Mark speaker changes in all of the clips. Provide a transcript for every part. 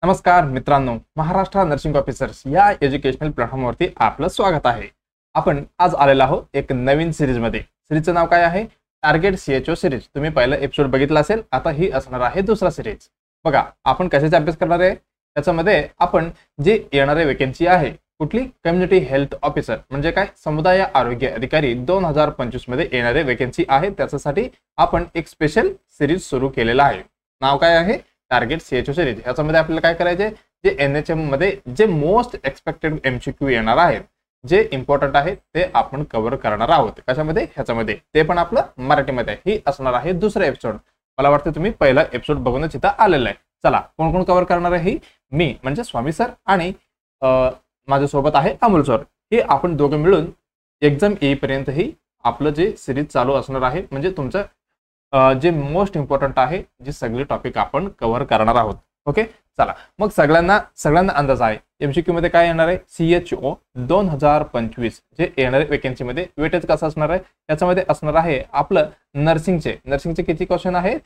Speaker 1: नमस्कार मित्रांनो, Maharashtra nursing officers या एज्युकेशनल प्लॅटफॉर्मवरती आपलं स्वागत आहे। आपण आज आलेलो आहोत एक नवीन सिरीज मध्ये। सिरीजचं नाव काय आहे? Target CHO series. तुम्ही पहिला एपिसोड बघितला असेल, आता ही असणार आहे दुसरा सिरीज। बघा, आपण कशाचा अभ्यास करणार आहे त्याच्यामध्ये आपण जे येणारे वेकेन्सी आहे कुठली कम्युनिटी हेल्थ ऑफिसर म्हणजे काय समुदाय आरोग्य अधिकारी 2025 मध्ये येणारे वेकेन्सी आहे, त्याच्यासाठी आपण एक स्पेशल सिरीज सुरू केलेला आहे। नाव काय आहे? Target CHO series. याच्यामध्ये आपल्याला काय करायचे, जे एनएचएम मध्ये जे मोस्ट एक्सपेक्टेड एमसीक्यू येणार आहेत, जे इम्पॉर्टंट आहे ते आपण कव्हर करणार आहोत। कशामध्ये? ह्याच्यामध्ये, ते पण आपलं मराठीमध्ये। ही असणार आहे दुसरा एपिसोड। मला वाटतं तुम्ही पहिला एपिसोड बघूनच इथं आलेला आहे। चला, कोण कोण कव्हर करणार आहे? ही मी म्हणजे स्वामी सर आणि माझ्या सोबत आहे अमोल सर। हे आपण दोघं मिळून एक्झाम येईपर्यंत ही आपलं जे सिरीज चालू असणार आहे, म्हणजे तुमचं जे मोस्ट इम्पॉर्टंट आहे, जे सगळे टॉपिक आपण कव्हर करणार आहोत। ओके, चला मग सगळ्यांना अंदाज आहे एमसीक्यू मध्ये काय येणार आहे। सीएचओ 2025 जे येणारे वेकेन्सी मध्ये वेटेज कसं असणार आहे, याच्यामध्ये असणार आहे आपलं नर्सिंगचे किती क्वेश्चन आहेत?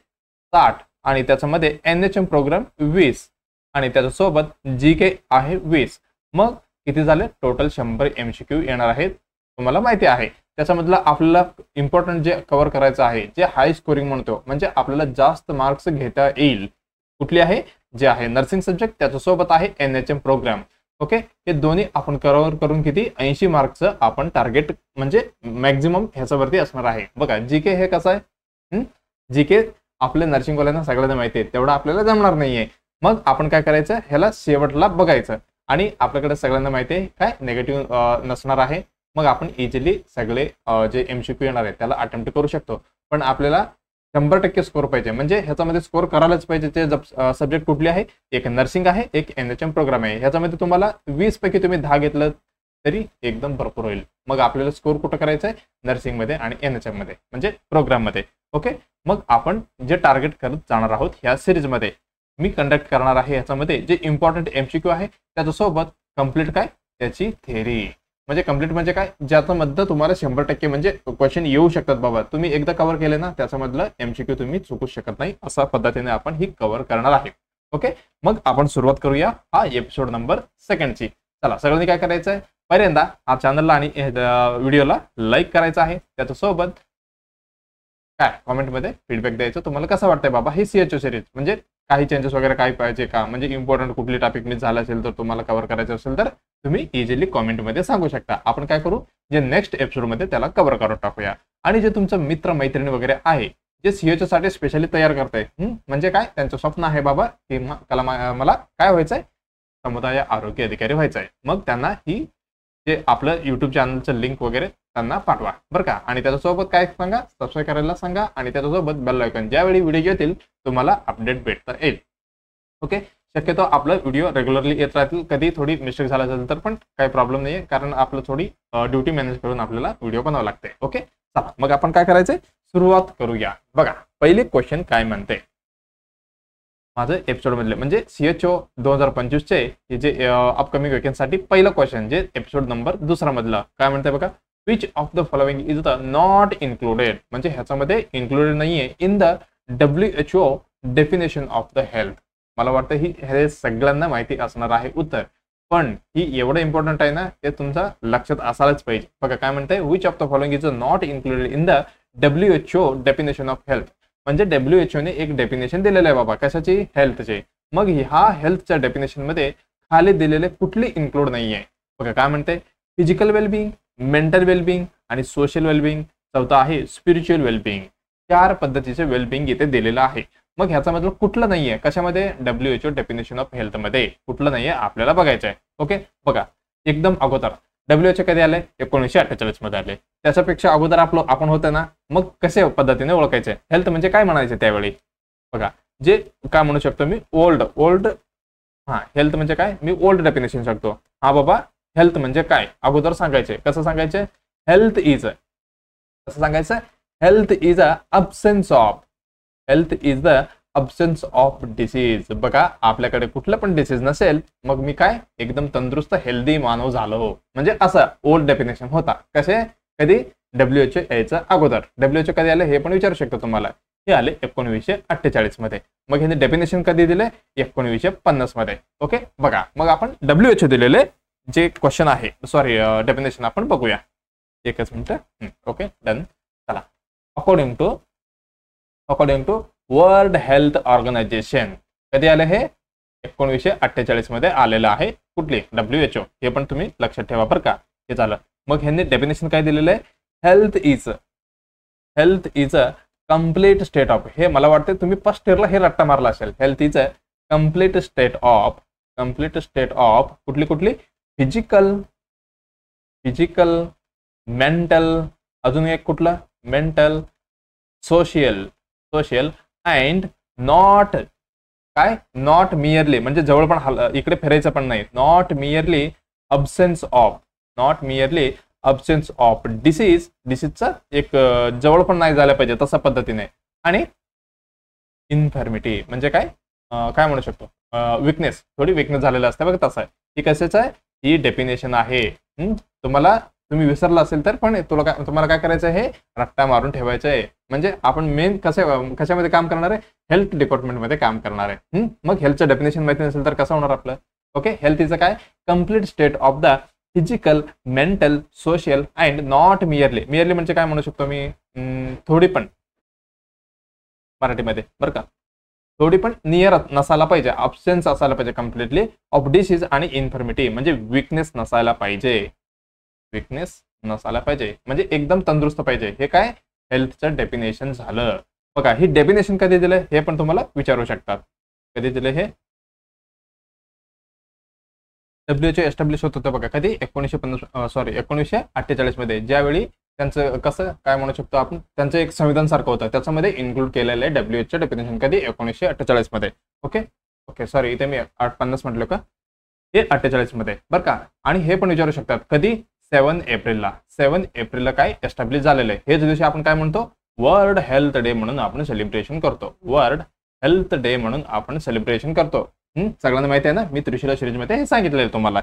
Speaker 1: 60, आणि त्याच्यामध्ये एनएचएम प्रोग्राम 20, आणि त्याच्यासोबत जीके आहे 20। मग किती झाले? टोटल 100 एमसीक्यू येणार आहेत। तुम्हाला माहिती आहे त्याच्यामधला आपल्याला इम्पॉर्टंट जे कव्हर करायचं आहे, जे हाय स्कोरिंग म्हणतो, म्हणजे आपल्याला जास्त मार्क्स घेता येईल, कुठली आहे? जे आहे नर्सिंग सब्जेक्ट, त्याच्यासोबत आहे एनएचएम प्रोग्राम। ओके, हे दोन्ही आपण कव्हर करून किती 80 मार्क्सचं आपण टार्गेट म्हणजे मॅक्झिमम ह्याच्यावरती असणार आहे। बघा, जीके हे कसं आहे, जीके आपल्या नर्सिंग वाल्यांना सगळ्यांना माहिती आहे, तेवढं आपल्याला जमणार नाहीये। मग आपण काय करायचं, ह्याला शेवटला बघायचं, आणि आपल्याकडे सगळ्यांना माहिती आहे काय नेगेटिव्ह नसणार आहे। मग आपण इझिली सगळे जे एमसीक्यू येणार आहे त्याला अटेम्प्ट करू शकतो। पण आपल्याला 100% स्कोर पाहिजे, म्हणजे ह्याच्यामध्ये स्कोर करायलाच पाहिजे। ते सब्जेक्ट कुठले आहे? एक नर्सिंग आहे, एक एनएचएम प्रोग्राम आहे। ह्याच्यामध्ये तुम्हाला 20 पैकी तुम्ही 10 घेतलं तरी एकदम भरपूर होईल। मग आपल्याला स्कोर कुठं करायचं आहे? नर्सिंग मध्ये आणि एनएचएम मध्ये, म्हणजे प्रोग्राम मध्ये। ओके, मग आपण जे टार्गेट करत जाणार आहोत ह्या सिरीज मध्ये, मी कंडक्ट करणार आहे ह्याच्यामध्ये जे इम्पॉर्टंट एमसीक्यू आहे त्याच्यासोबत कंप्लीट काय त्याची थेअरी, म्हणजे कंप्लीट म्हणजे काय, ज्याच्यामधलं तुम्हाला 100% म्हणजे क्वेश्चन येऊ शकतात बाबा। तुम्ही एकदा कव्हर केले ना, त्याच्यामधलं एमसीक्यू तुम्ही चुकू शकत नाही, अशा पद्धतीने आपण ही कव्हर करणार आहे। ओके, मग आपण सुरुवात करूया हा एपिसोड नंबर 2ची। चला, सगळ्यांनी काय करायचं आहे, पहिल्यांदा हा चॅनलला आणि व्हिडिओला लाईक करायचं आहे, त्याच्यासोबत काय कमेंटमध्ये फीडबॅक द्यायचं, तुम्हाला कसं वाटतंय बाबा ही सीएचओ सिरीज, म्हणजे काही चेंजेस वगैरे काय पाहिजे का, म्हणजे इम्पॉर्टंट कुठली टॉपिक मिस झाला असेल तर तुम्हाला कव्हर करायचं असेल तर तुम्ही इझिली कमेंटमध्ये सांगू शकता। आपण काय करू, जे नेक्स्ट एपिसोडमध्ये त्याला कव्हर करून टाकूया। आणि जे तुमचं मित्र मैत्रिणी वगैरे आहे जे सीएचओ साठी स्पेशली तयार करताय, म्हणजे काय त्यांचं स्वप्न आहे बाबा की मला काय व्हायचंय, समुदाय आरोग्य अधिकारी व्हायचंय, मग त्यांना ही जे आपलं युट्यूब चॅनलचं लिंक वगैरे त्यांना पाठवा बरं का। आणि त्याच्यासोबत काय सांगा, सबस्क्राईब करायला सांगा, आणि त्याच्यासोबत बेल आयकॉन, ज्यावेळी व्हिडिओ येतील तुम्हाला अपडेट भेटता येईल। ओके, शक्यतो आपलं व्हिडिओ रेग्युलरली येत राहतील, कधी थोडी मिस्टेक झाला असेल तर पण काही प्रॉब्लेम नाहीये, कारण आपलं थोडी ड्युटी मॅनेज करून आपल्याला व्हिडिओ बनवावं लागते। ओके, चला मग आपण काय करायचंय, सुरुवात करूया। बघा, पहिले क्वेश्चन काय म्हणते माझं एपिसोड मधले, म्हणजे सीएचओ 2025 चे हे जे अपकमिंग वेकेन्सीसाठी पहिलं क्वेश्चन, जे एपिसोड नंबर 2 मधलं काय म्हणते बघा, which of the following is the not included, म्हणजे ह्याच्यामध्ये इन्क्लुडेड नाहीये in the WHO definition of the health. मला वाटतं हे सगळ्यांना माहिती असणार आहे उत्तर, पण ही एवढं इम्पॉर्टंट आहे ना, ते तुमच्या लक्षात असायलाच पाहिजे। बघा काय म्हणते, which of the following is not included in the WHO definition of health, म्हणजे WHO ने एक डेफिनेशन दिलेलं आहे बाबा कशाची, हेल्थचे। मग ह्या हेल्थच्या डेफिनेशन मध्ये खाली दिलेले कुठली इन्क्लूड नाहीये। बघा काय म्हणते, फिजिकल वेलबिंग, मेंटल वेलबिंग आणि सोशल वेलबिंग, चौथा आहे स्पिरिच्युअल वेलबिंग। 4 पद्धतीचे वेलबिंग इथे दिलेलं आहे। मग ह्याच्यामधलं कुठलं नाहीये कशामध्ये, WHO डेफिनेशन ऑफ हेल्थ मध्ये कुठलं नाहीये आपल्याला बघायचं आहे। ओके, बघा एकदम अगोदर WHO कधी आले, 1948 मध्ये आले। त्याच्यापेक्षा अगोदर आपण होतं ना, मग कसे पद्धतीने ओळखायचे, हेल्थ म्हणजे काय म्हणायचे त्यावेळी? बघा, जे काय म्हणू शकतो मी, ओल्ड हेल्थ म्हणजे काय, मी ओल्ड डेफिनेशन सांगतो। हा बाबा हेल्थ म्हणजे काय अगोदर सांगायचे, कसं सांगायचे, हेल्थ इज, कसं सांगायचं, health is a absence of, health is the absence of disease. बघा, आपल्याकडे कुठलं पण डिसीज नसेल, मग मी काय एकदम तंदुरुस्त हेल्दी मानव झालो, म्हणजे असं ओल्ड डेफिनेशन होता। कसे, कधी WHO यायचं अगोदर। WHO कधी आले हे पण विचारू शकतो तुम्हाला, हे आले 1948 मध्ये। मग ह्याने डेफिनेशन कधी दिले 1950 मध्ये. ओके बघा मग आपण WHO दिलेले जे क्वेश्चन आहे सॉरी डेफिनेशन आपण बघूया. एकच मिनिट. Okay done. चला according to World Health Organization कधी आले हे 1948 मध्ये आलेलं आहे. कुठली WHO हे पण तुम्ही लक्षात ठेवा बरं का. हे झालं. मग ह्यांनी डेफिनेशन काय दिलेलं आहे health is a complete state of. हे मला वाटतं तुम्ही फर्स्ट इयरला हे रट्टा मारला असेल. Health is a complete state of कुठली फिजिकल मेंटल अजून एक कुठला mental social and not merely म्हणजे जवळ पण इकडे फिरायचं पण नाही. नॉट मियरली अब्सेन्स ऑफ डिसीजचा एक जवळ पण नाही झाला पाहिजे तसा पद्धतीने. आणि इन्फर्मिटी म्हणजे काय म्हणू शकतो विकनेस थोडी विकनेस झालेला असते बघा तसं आहे. ही कशाचं आहे ही डेफिनेशन आहे. तुम्ही विसरला असेल तर पण तुम्हाला काय करायचं आहे रट्टा मारून ठेवायचं आहे. म्हणजे आपण मेन कशामध्ये काम करणार आहे हेल्थ डिपार्टमेंटमध्ये काम करणार आहे. मग हेल्थचं डेफिनेशन माहिती नसेल तर कसं होणार आपलं. ओके हेल्थ इज काय complete state of the physical mental social and not merely म्हणजे काय म्हणू शकतो मी थोडी पण मराठीमध्ये बरं का थोडी पण नियर नसायला पाहिजे अब्सेन्स असायला पाहिजे कम्प्लिटली ऑफ डिसीज आणि इन्फर्मिटी म्हणजे विकनेस नसायला पाहिजे म्हणजे एकदम तंदुरुस्त पाहिजे. हे काय हेल्थचं डेफिनेशन झालं. बघा ही डेफिनेशन कधी दिलं हे पण तुम्हाला विचारू शकतात. कधी दिले हे WHO एस्टॅब्लिश होत होतं बघा कधी 1948 मध्ये. ज्यावेळी त्यांचं कसं काय म्हणू शकतो आपण त्यांचं एक संविधान सारखं होतं त्याच्यामध्ये इन्क्लूड केलेलं आहे WHO डेफिनेशन कधी 1948 मध्ये. ओके सॉरी इथे मी 50 म्हटलं का हे 48 मध्ये बरं का. आणि हे पण विचारू शकतात कधी 7 एप्रिलला काय एस्टॅब्लिश झालेलं आहे. हेच दिवशी आपण काय म्हणतो वर्ल्ड हेल्थ डे म्हणून आपण सेलिब्रेशन करतो. सगळ्यांना माहिती आहे ना मी त्रिशूल सिरीजमध्ये हे सांगितलेलं आहे तुम्हाला.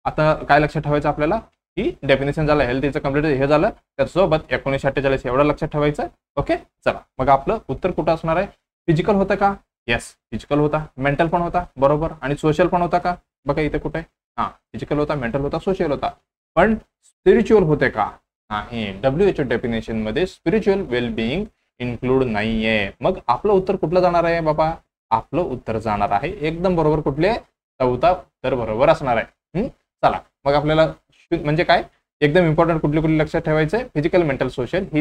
Speaker 1: आता काय लक्षात ठेवायचं आपल्याला की डेफिनेशन झालं हेल्थ इज कम्प्लीट हे झालं त्यासोबत 1948 एवढं लक्षात ठेवायचं. ओके चला मग आपलं उत्तर कुठं असणार आहे फिजिकल होतं का येस फिजिकल होता मेंटल पण होता बरोबर आणि सोशल पण होता का बघा इथे कुठे फिजिकल होता मेंटल होता सोशल होता. पण स्पिरिच्युअल होते का नाही. WHO डेफिनेशन मध्ये स्पिरिच्युअल वेलबिईंग इन्क्लूड नाहीये. मग आपलं उत्तर कुठलं जाणार आहे बाबा आपलं उत्तर जाणार आहे एकदम बरोबर कुठले चौथा उत्तर बरोबर असणार आहे. चला मग आपल्याला म्हणजे काय एकदम इम्पॉर्टंट कुठली लक्षात ठेवायचं फिजिकल मेंटल सोशल ही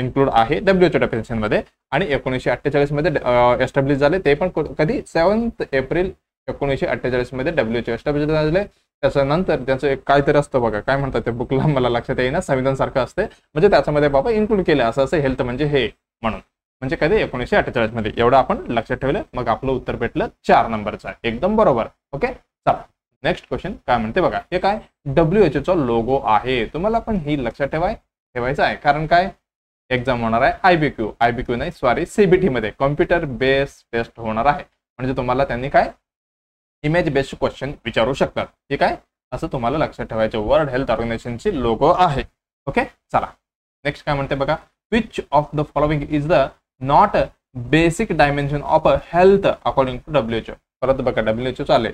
Speaker 1: इन्क्लूड आहे WHO डेफिनेशन मध्ये. आणि 1948 मध्ये एस्टॅब्लिश झाले ते पण कधी 7 एप्रिल 1948 मध्ये WHO एस्टॅब्लिश झाले. त्याच्यानंतर त्याचं एक काहीतरी असतं बघा काय म्हणतात ते बुकला मला लक्षात येईना संविधान सारखं असते म्हणजे त्याच्यामध्ये बाबा इन्क्लूड केलं असं हेल्थ म्हणजे हे म्हणून म्हणजे कधी 1948 मध्ये एवढं आपण लक्षात ठेवलं. मग आपलं उत्तर भेटलं 4 नंबरचं एकदम बरोबर. ओके चला नेक्स्ट क्वेश्चन काय म्हणते बघा हे काय WHO चा लोगो आहे. तुम्हाला पण ही लक्षात ठेवायचं आहे कारण काय एक्झाम होणार आहे IBQ नाही सॉरी CBT मध्ये कॉम्प्युटर बेस्ड टेस्ट होणार आहे. म्हणजे तुम्हाला त्यांनी काय इमेज बेस्ड क्वेश्चन विचारू शकतात. ठीक आहे असं तुम्हाला लक्षात ठेवायचं वर्ल्ड हेल्थ ऑर्गनायझेशनची लोगो आहे. ओके चला नेक्स्ट काय म्हणते बघा which of the following is the not basic dimension of health according to WHO. परत बघा WHO चालेल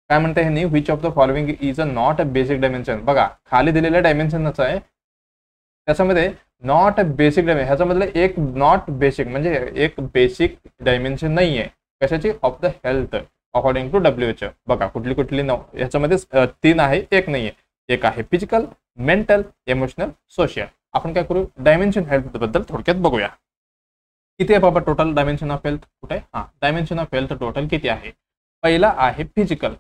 Speaker 1: काय म्हणते हे which of the following is a not a basic dimension. बघा खाली दिलेल्या डायमेन्शनच आहे त्याच्यामध्ये नॉट बेसिक डायमेन्शन ह्याच्यामधलं एक नॉट बेसिक म्हणजे एक बेसिक डायमेन्शन नाहीये कशाची of the health according to WHO. बघा कुठली ह्याच्यामध्ये 3 आहे एक नाहीये. एक आहे फिजिकल मेंटल इमोशनल सोशल. आपण काय करू डायमेन्शन हेल्थ बद्दल थोडक्यात बघूया. किती आहे बाबा टोटल डायमेन्शन ऑफ हेल्थ कुठे डायमेन्शन ऑफ हेल्थ टोटल किती आहे. पहिला आहे फिजिकल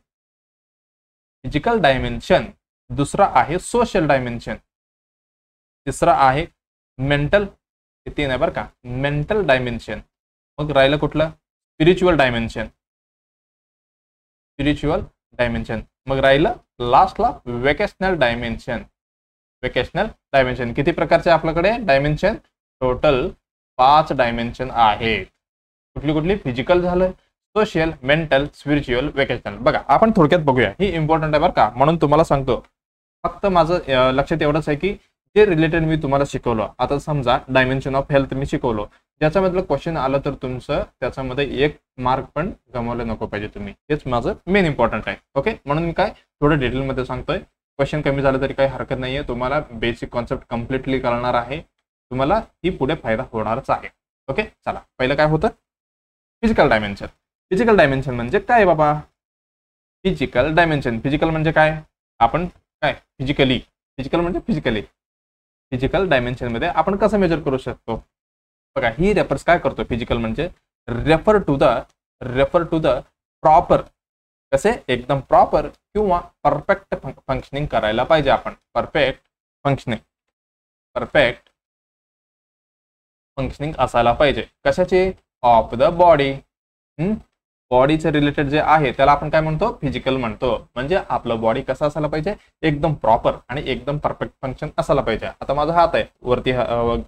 Speaker 1: डायमेन्शन. दुसरा आहे सोशल डायमेन्शन. तिसरा आहे मेंटल 3 आहे बरं का मेंटल डायमेन्शन. मग राहिलं कुठलं स्पिरिच्युअल डायमेन्शन. मग राहिलं लास्टला वेकेशनल डायमेन्शन. किती प्रकारचे आपल्याकडे डायमेन्शन टोटल 5 डायमेन्शन आहेत. कुठली फिजिकल झालं सोशल मेंटल स्पिरिच्युअल वेकेशनल. बघा आपण थोडक्यात बघूया ही इम्पॉर्टंट आहे बरं का म्हणून तुम्हाला सांगतो. फक्त माझं लक्षात एवढंच आहे की जे रिलेटेड मी तुम्हाला शिकवलं आता समजा डायमेन्शन ऑफ हेल्थ मी शिकवलो ज्याच्यामधलं क्वेश्चन आलं तर तुमचं त्याच्यामध्ये 1 मार्क पण गमावलं नको पाहिजे तुम्ही. हेच माझं मेन इम्पॉर्टंट आहे. ओके, म्हणून मी काय थोडं डिटेलमध्ये सांगतोय. क्वेश्चन कमी झालं तरी काही हरकत नाहीये. तुम्हाला बेसिक कॉन्सेप्ट कम्प्लिटली कळणार आहे. तुम्हाला ही पुढे फायदा होणारच आहे. ओके, चला पहिलं काय होतं, फिजिकल डायमेन्शन. फिजिकल डायमेन्शन म्हणजे काय बाबा? फिजिकल डायमेन्शन, फिजिकल म्हणजे काय? आपण काय फिजिकल म्हणजे फिजिकल डायमेन्शन मध्ये आपण कसं मेजर करू शकतो बघा. ही रेफर्स काय करतो, फिजिकल म्हणजे रेफर टू द प्रॉपर, कसे एकदम प्रॉपर किंवा परफेक्ट फंक्शनिंग करायला पाहिजे आपण. परफेक्ट फंक्शनिंग असायला पाहिजे. कशाचे? Of the body. बॉडीचे रिलेटेड जे आहे त्याला आपण काय म्हणतो, फिजिकल म्हणतो. म्हणजे आपलं बॉडी कसं असायला पाहिजे, एकदम प्रॉपर आणि एकदम परफेक्ट फंक्शन असायला पाहिजे. आता माझा हात आहे, वरती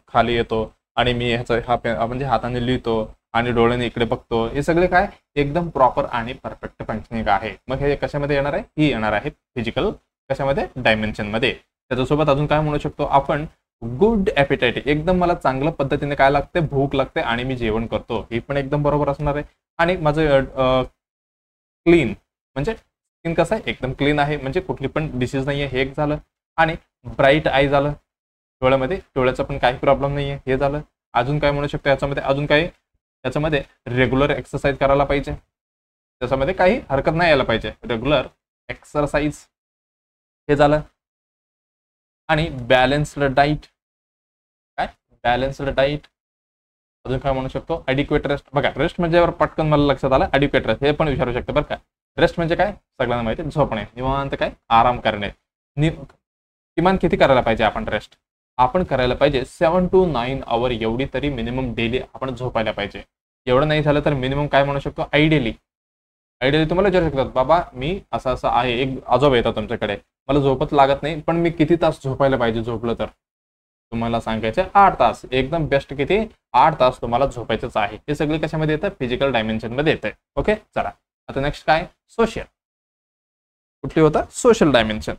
Speaker 1: खाली येतो आणि मी ह्याचा म्हणजे हाताने लिहितो आणि डोळ्याने इकडे बघतो. हे सगळे काय एकदम प्रॉपर आणि परफेक्ट फंक्शनिंग आहे. मग हे कशामध्ये येणार आहे? ही येणार आहे फिजिकल कशामध्ये? डायमेन्शन मध्ये. त्याच्यासोबत अजून काय म्हणू शकतो आपण, गुड ॲपिटाईट. एकदम मला चांगल्या पद्धतीने काय लागते, भूक लागते आणि मी जेवण करतो, हे पण एकदम बरोबर असणार आहे. आणि माझं क्लीन म्हणजे स्किन कसं आहे, एकदम क्लीन आहे, म्हणजे कुठली पण डिसीज नाही आहे, हे एक झालं. आणि ब्राईट आय झालं, डोळ्याचा पण काही प्रॉब्लेम नाही आहे, हे झालं. अजून काय म्हणू शकतो याच्यामध्ये, अजून काय याच्यामध्ये रेग्युलर एक्सरसाइज करायला पाहिजे, त्याच्यामध्ये काही हरकत नाही यायला पाहिजे, रेग्युलर एक्सरसाइज, हे झालं. आणि बॅलन्स्ड डाईट. काय बॅलन्स्ड डाईट? अजून काय म्हणू शकतो, ॲडिक्वेट रेस्ट. बघा रेस्ट म्हणजे पटकन मला लक्षात आलं, ॲडिक्वेट रेस्ट हे पण विचारू शकतो बरं का. रेस्ट म्हणजे काय सगळ्यांना माहिती, झोपणे, निवांत काय आराम करणे. किमान किती करायला पाहिजे आपण रेस्ट? आपण करायला पाहिजे 7 to 9 आवर एवढी तरी मिनिमम डेली आपण झोपायला पाहिजे. एवढं नाही झालं तर मिनिमम काय म्हणू शकतो, आयडियली तुम्हाला विचारू शकतात, बाबा मी असं आहे, एक आजोबा येतात तुमच्याकडे, मला झोपत लागत नाही पण मी किती तास झोपायला पाहिजे झोपलं तर? तुम्हाला सांगायचं 8 तास. एकदम बेस्ट किती? 8 तास तुम्हाला झोपायचंच आहे. हे सगळे कशामध्ये येतं? फिजिकल डायमेन्शन मध्ये येतं. ओके, चला आता नेक्स्ट काय, सोशल. कुठली होतं? Social dimension.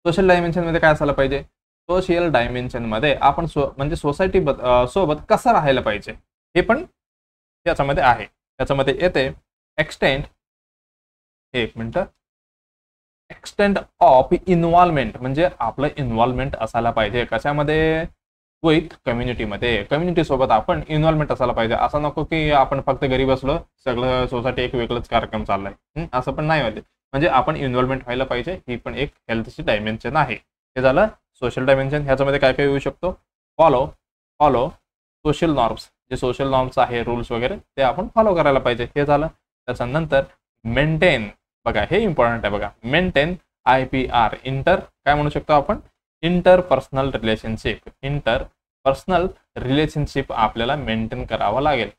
Speaker 1: सोशल डायमेन्शन मध्ये काय असायला पाहिजे? सोशल डायमेन्शन मध्ये आपण म्हणजे सोसायटी सोबत कसं राहायला पाहिजे हे पण याच्यामध्ये आहे. त्याच्यामध्ये येते एक्सटेंड, एक मिनिट, एक्सटेंड ऑफ इन्व्हॉल्वमेंट. म्हणजे आपलं इन्व्हॉल्वमेंट असायला पाहिजे कशामध्ये? विथ कम्युनिटीमध्ये. कम्युनिटी सोबत आपण इन्व्हॉल्वमेंट असायला पाहिजे. असं नको की आपण फक्त घरी बसलो, सगळं सोसायटी एक वेगळंच कार्यक्रम चाललाय, असं पण नाही व्हायला. म्हणजे आपण इन्व्हॉल्वमेंट व्हायला पाहिजे. ही पण एक हेल्थची डायमेन्शन आहे. हे झालं सोशल डायमेन्शन. ह्याच्यामध्ये काय काय येऊ शकतो? Follow social norms. जे सोशल नॉर्म्स आहे, रूल्स वगैरे, ते आपण फॉलो करायला पाहिजे. हे झालं. त्याच्यानंतर मेंटेन. बघा हे इम्पॉर्टंट आहे बघा, मेंटेन IPR, इंटर काय म्हणू शकतो आपण, इंटरपर्सनल रिलेशनशिप आपल्याला मेंटेन करावं लागेल.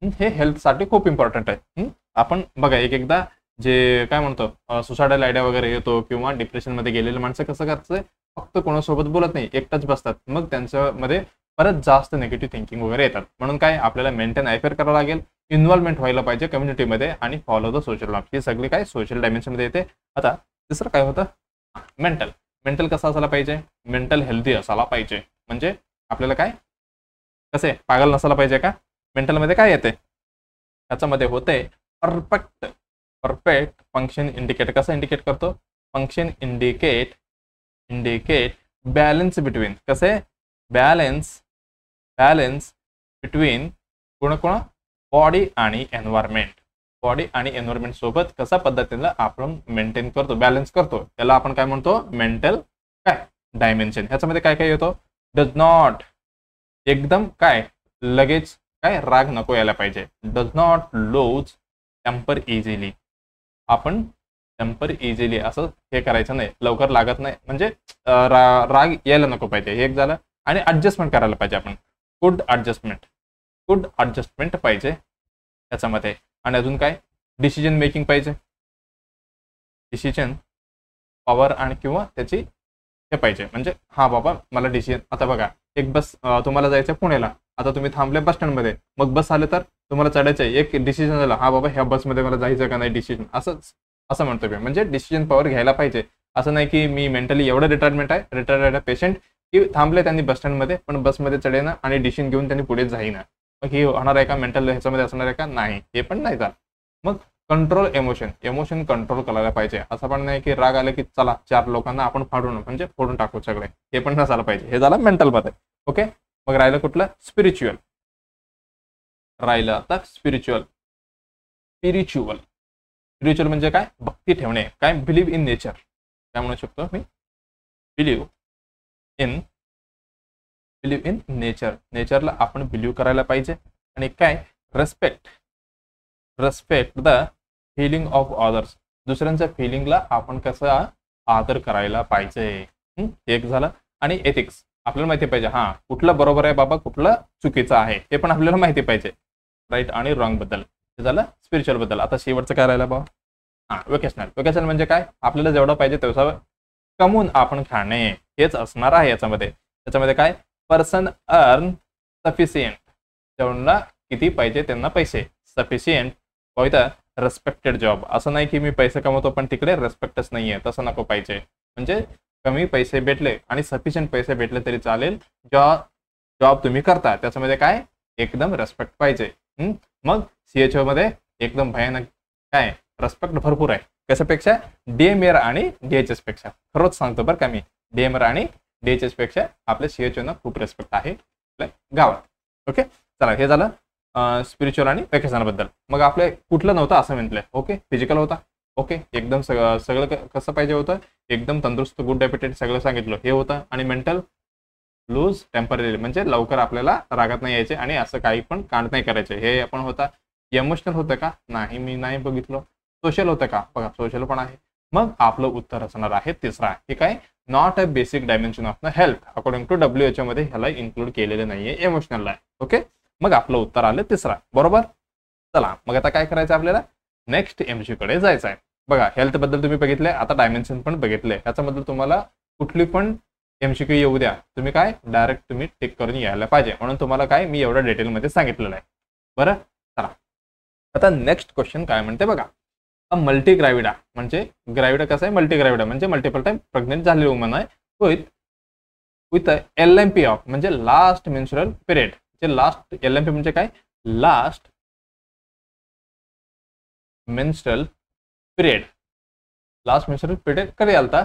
Speaker 1: हे हेल्थसाठी खूप इम्पॉर्टंट आहे. आपण बघा एकदा जे काय म्हणतो सुसायडल आयडिया वगैरे येतो किंवा डिप्रेशनमध्ये गेलेले माणसं कसं करतात, फक्त कोणासोबत बोलत नाही, एकटाच बसतात, मग त्यांच्यामध्ये परत जास्त निगेटिव्ह थिंकिंग वगैरे येतात. म्हणून काय आपल्याला मेंटेन IPR करावं लागेल, इन्व्हॉल्वमेंट व्हायला पाहिजे कम्युनिटीमध्ये आणि फॉलो द सोशल नॉर्म्स. ही सगळी काय सोशल डायमेन्शनमध्ये येते. आता तिसरं काय होतं, मेंटल कसं असायला पाहिजे? मेंटल हेल्दी असायला पाहिजे. म्हणजे आपल्याला काय कसे पागल नसायला पाहिजे का? मेंटलमध्ये काय येते? त्याच्यामध्ये होते परफेक्ट फंक्शन इंडिकेट. कसं इंडिकेट करतो? Function indicate balance between. कसे? बॅलन्स बिटवीन कोणा बॉडी आणि एन्व्हायरमेंट. बॉडी आणि एन्व्हायरमेंट सोबत कसा पद्धतीने आपण मेंटेन करतो, बॅलन्स करतो, त्याला आपण काय म्हणतो? मेंटल काय डायमेन्शन. ह्याच्यामध्ये काय काय येतो? डज नॉट, एकदम काय लगेच काय राग नको यायला पाहिजे. Does not lose temper easily. आपण टेम्पर इझिली असं हे करायचं नाही, लवकर लागत नाही, म्हणजे राग यायला नको पाहिजे, हे एक झालं. आणि ऍडजस्टमेंट करायला पाहिजे आपण, गुड ऍडजस्टमेंट पाहिजे त्याच्यामध्ये. आणि अजून काय? डिसिजन मेकिंग पाहिजे, डिसिजन पॉवर आणि किंवा त्याची हे पाहिजे. म्हणजे हा बाबा मला डिसिजन, आता बघा एक बस तुम्हाला जायचं पुण्याला, आता तुम्ही थांबले बस स्टँडमध्ये, मग बस आले तर तुम्हाला चढायचं आहे, एक डिसिजन झाला, हा बाबा ह्या बसमध्ये मला जायचं का नाही, डिसिजन असं म्हणतो मी. म्हणजे डिसिजन पॉवर घ्यायला पाहिजे. असं नाही की मी मेंटली एवढं रिटायर्ड पेशंट की थांबले त्यांनी बस स्टँडमध्ये, पण बसमध्ये चढेना आणि डिसिजन घेऊन त्यांनी पुढे जाईना. मग हे होणार आहे का? मेंटल ह्याच्यामध्ये असणार आहे का? नाही, हे पण नाही झालं. मग कंट्रोल इमोशन कंट्रोल करायला पाहिजे. असं पण नाही की राग आले की चला 4 लोकांना आपण म्हणजे फोडून टाकू सगळे, हे पण नसायला पाहिजे. हे झालं मेंटल मध्ये. ओके, मग राहिलं कुठलं? स्पिरिच्युअल. राहिलं आता स्पिरिच्युअल म्हणजे काय? भक्ती ठेवणे. काय? Believe in nature. काय म्हणू शकतो मी? Believe in nature. नेचरला आपण बिलीव्ह करायला पाहिजे. आणि काय? Respect the feeling of others. दुसऱ्यांच्या फिलिंगला आपण कसं आदर करायला पाहिजे. एक झालं. आणि एथिक्स आपल्याला माहिती पाहिजे, हा कुठलं बरोबर आहे बाबा, कुठलं चुकीचं आहे हे पण आपल्याला माहिती पाहिजे. राईट आणि रॉंग बद्दल. हे झालं स्पिरिच्युअल बद्दल. आता शेवटचं काय राहिलं बाबा? हा, वोकेशनल म्हणजे काय? आपल्याला जेवढं पाहिजे तेवढं कमवून आपण खाणे, हेच असणार आहे याच्यामध्ये काय? Person earn sufficient. जेवढा किती पाहिजे त्यांना पैसे. Sufficient with respected job. असं नाही की मी पैसे कमवतो पण तिकडे रेस्पेक्टच नाहीये, तसं नको पाहिजे. म्हणजे कमी पैसे भेटले आणि सफिशियंट पैसे भेटले तरी चालेल, जॉब तुम्ही करता त्याच्यामध्ये काय? एकदम रेस्पेक्ट पाहिजे. मग CHO मध्ये एकदम भयानक काय? रेस्पेक्ट भरपूर आहे. कशापेक्षा? DMR आणि DHS पेक्षा. खरंच सांगतो बरं का मी, DMR आणि DHS पेक्षा आपल्या CHO ना खूप रेस्पेक्ट आहे आपल्या गावात. ओके, चला हे झालं स्पिरिच्युअल आणि वोकेशनल बद्दल. मग आपले कुठलं नव्हतं असं म्हटलंय? ओके, फिजिकल होता. ओके, एकदम सगळं कसं पाहिजे होतं? एकदम तंदुरुस्त, गुड डेप्युटेड सगळं सांगितलं हे होतं. आणि मेंटल लूज टेम्पररी म्हणजे लवकर आपल्याला रागात नाही यायचे आणि असं काही पण कांड नाही करायचे, हे आपण होता. इमोशनल होतं का? नाही, मी नाही बघितलं. सोशल होतं का? बघा, सोशल पण आहे. मग आपलं उत्तर असणार आहे तिसरा. हे काय? Not a basic dimension of the health. According to WHO मध्ये ह्याला इन्क्लूड केलेलं नाहीये, इमोशनलला. ओके, मग आपलं उत्तर आलं तिसरा. बरोबर. चला मग आता काय करायचं आपल्याला? नेक्स्ट MCQ कडे जायचं आहे. बघा, हेल्थ बद्दल तुम्ही बघितलंय, आता डायमेन्शन पण बघितलंय. याच्याबद्दल तुम्हाला कुठली पण MCQ येऊ द्या, तुम्ही काय डायरेक्ट तुम्ही टिक करून यायला पाहिजे. म्हणून तुम्हाला काय मी एवढं डिटेलमध्ये सांगितलेलं आहे. बरं, चला आता नेक्स्ट क्वेश्चन काय म्हणते बघा. मल्टीग्रॅव्हिडा म्हणजे ग्रॅव्हिडा कसं आहे? मल्टीग्रॅव्हिडा म्हणजे मल्टिपल टाइम प्रेग्नेंट झालेली वुमन आहे विथ LMP ऑफ म्हणजे लास्ट मेन्स्ट्रुअल पिरियड. जे लास्ट LMP म्हणजे काय? Last menstrual period. Last menstrual period कधी आलता?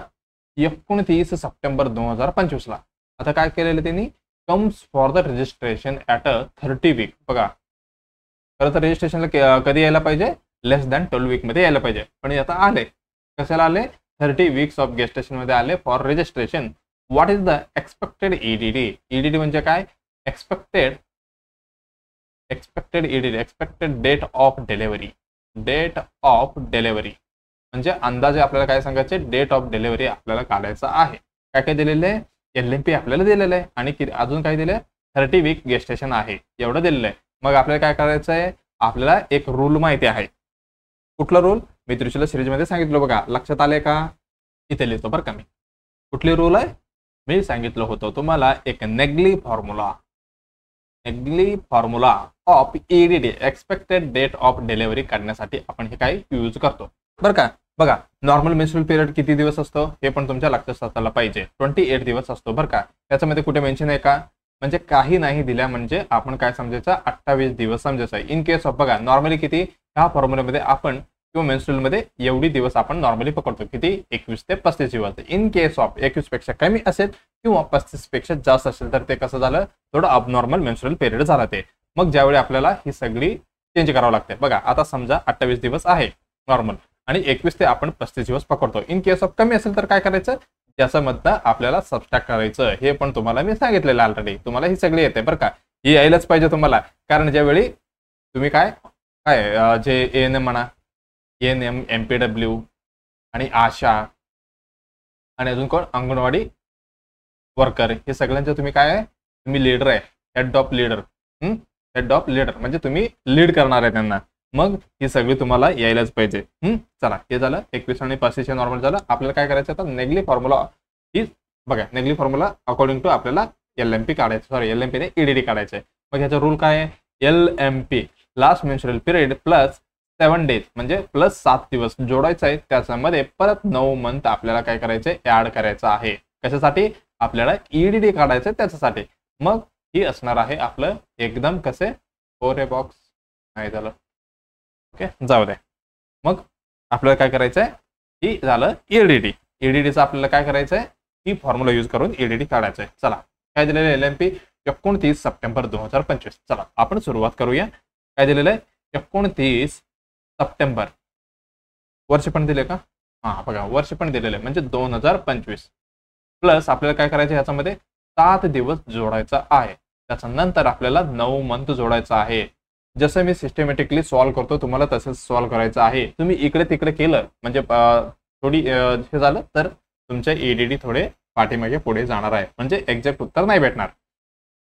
Speaker 1: 29 सप्टेंबर 2025 ला. आता काय केलेलं त्यांनी? Comes for the registration at a 30 week. बघा, खरं तर रजिस्ट्रेशनला कधी यायला पाहिजे? लेस दॅन 12 वीक मध्ये यायला पाहिजे, पण आता आले. कशाला आले? 30 वीक्स ऑफ गेस्टेशन मध्ये आले for registration. What is the expected EDD? EDD म्हणजे काय? Expected EDD, expected date of delivery. Date of delivery म्हणजे अंदाजे आपल्याला काय सांगायचे? डेट ऑफ डिलिव्हरी आपल्याला काढायचं आहे. काय काय दिलेलं आहे? LMP आपल्याला दिलेलं आहे आणि अजून काय दिलंय? 30 वीक गेस्टेशन आहे, एवढं दिलेलं आहे. मग आपल्याला काय करायचं आहे? आपल्याला एक रूल माहिती आहे. कुठला रूल? मी त्रिशूल सिरीजमध्ये सांगितलं बघा, लक्षात आले का? इथे लिहितो बरं का मी. कुठली रूल आहे? मी सांगितलं होतं तुम्हाला एक Naegele formula of EDD, expected date of delivery काढण्यासाठी आपण हे काय यूज करतो बरं का. बघा, नॉर्मल मेन्स्ट्रुअल पिरियड किती दिवस असतो हे पण तुमच्या लक्षात असताना पाहिजे. 28 दिवस असतो बरं का. त्याच्यामध्ये कुठे मेन्शन आहे का? म्हणजे काही नाही दिल्या म्हणजे आपण काय समजायचं? 28 दिवस समजायचं. इन केस ऑफ बघा, नॉर्मली किती ह्या फॉर्म्युल्यामध्ये आपण किंवा मेन्स्ट्रुअलमध्ये एवढी दिवस आपण नॉर्मली पकडतो, किती? 21 ते 35 दिवस. इन केस ऑफ 21 पेक्षा कमी असेल किंवा 35 पेक्षा जास्त असेल तर ते कसं झालं? थोडं अबनॉर्मल मेन्स्ट्रुअल पिरियड झाला ते. मग ज्यावेळी आपल्याला ही सगळी चेंज करावं लागते. बघा, आता समजा 28 दिवस आहे नॉर्मल आणि 21 ते आपण 35 दिवस पकडतो. इन केस ऑफ कमी असेल तर काय करायचं? त्याच्यामधनं आपल्याला सबस्ट्रॅक्ट करायचं. हे पण तुम्हाला मी सांगितलेलं ऑलरेडी. तुम्हाला ही सगळी येते बरं का. ही यायलाच पाहिजे तुम्हाला, कारण ज्यावेळी तुम्ही काय जे ANM म्हणा, ANM, MPW आणि आशा आणि अजून कोण? अंगणवाडी वर्कर, हे सगळ्यांचे तुम्ही काय आहे? तुम्ही लीडर आहे, हेड ऑफ लीडर म्हणजे तुम्ही लीड करणार आहे त्यांना. मग ही सगळी तुम्हाला यायलाच पाहिजे. चला, हे झालं 21 आणि 35 नॉर्मल झालं. आपल्याला काय करायचं आता? नेग्ली फॉर्म्युला ही बघा, नेग्ली फॉर्म्युला अकॉर्डिंग टू आपल्याला LMP काढायचं, सॉरी LMP ने EDD काढायचं आहे. मग ह्याचा रूल काय आहे? LMP last menstrual period plus 7 days म्हणजे प्लस 7 दिवस जोडायचं आहे. त्याच्यामध्ये परत 9 मंथ आपल्याला काय करायचं? ऍड करायचं आहे. कशासाठी? आपल्याला ईडीडी काढायचं त्याच्यासाठी. मग ही असणार आहे आपलं एकदम कसे फोर बॉक्स नाही झालं. ओके जाऊ दे. मग आपल्याला काय करायचंय ही झालं ईडीडी. ईडीडीचं आपल्याला काय करायचंय ही फॉर्म्युला यूज करून ईडीडी काढायचंय. चला काय दिलेलं आहे LMP 29 सप्टेंबर 2025. चला आपण सुरुवात करूया. काय दिलेलं आहे 29 सप्टेंबर. वर्ष पण दिले का? हा बघा वर्ष पण दिलेलं आहे म्हणजे 2025 प्लस आपल्याला काय करायचं ह्याच्यामध्ये 7 दिवस जोडायचा आहे. त्याच्यानंतर आपल्याला 9 मंथ जोडायचा आहे. जसं मी सिस्टमॅटिकली सॉल्व्ह करतो तुम्हाला तसंच सॉल्व्ह करायचं आहे. तुम्ही इकडे तिकडे केलं म्हणजे थोडी हे झालं तर तुमचे ईडीडी थोडे पाठीमागे पुढे जाणार आहे म्हणजे एक्झॅक्ट उत्तर नाही भेटणार.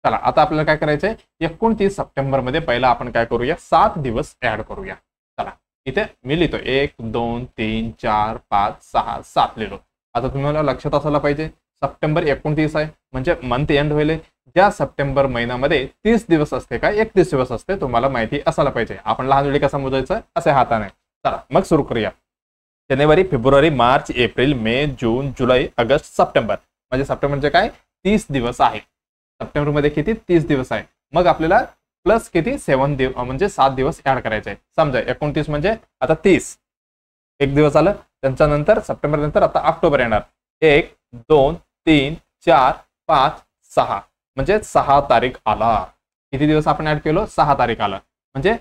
Speaker 1: चला आता आपल्याला काय करायचंय 29 सप्टेंबर मध्ये पहिला आपण काय करूया 7 दिवस ऍड करूया. चला इथे मी लिहितो 1 2 3 4 5 6 7 लिहिलो. आता तुम्हाला लक्षात असायला पाहिजे सप्टेंबर 29 आहे म्हणजे मंथ एंड होईल. ज्या सप्टेंबर महिन्यामध्ये 30 दिवस असते का 31 दिवस असते तुम्हाला माहिती असायला पाहिजे. आपण लहान वेळी कसं मोजायचं असे हाताने. चला मग सुरू करूया. जानेवारी फेब्रुवारी मार्च एप्रिल मे जून जुलै ऑगस्ट सप्टेंबर म्हणजे सप्टेंबरचे काय 30 दिवस आहे. सप्टेंबर मध्ये किती 30 दिवस आहे. मग आपल्याला प्लस किती 7 दिवस म्हणजे 7 दिवस ऍड करायचे. समजा 29 म्हणजे आता 30 एक दिवस आलं. त्याच्यानंतर सप्टेंबर नंतर आता ऑक्टोबर येणार 1 2 3 4 5 6 म्हणजे 6 तारीख आला. किती दिवस आपण ऍड केलो 6 तारीख आला म्हणजे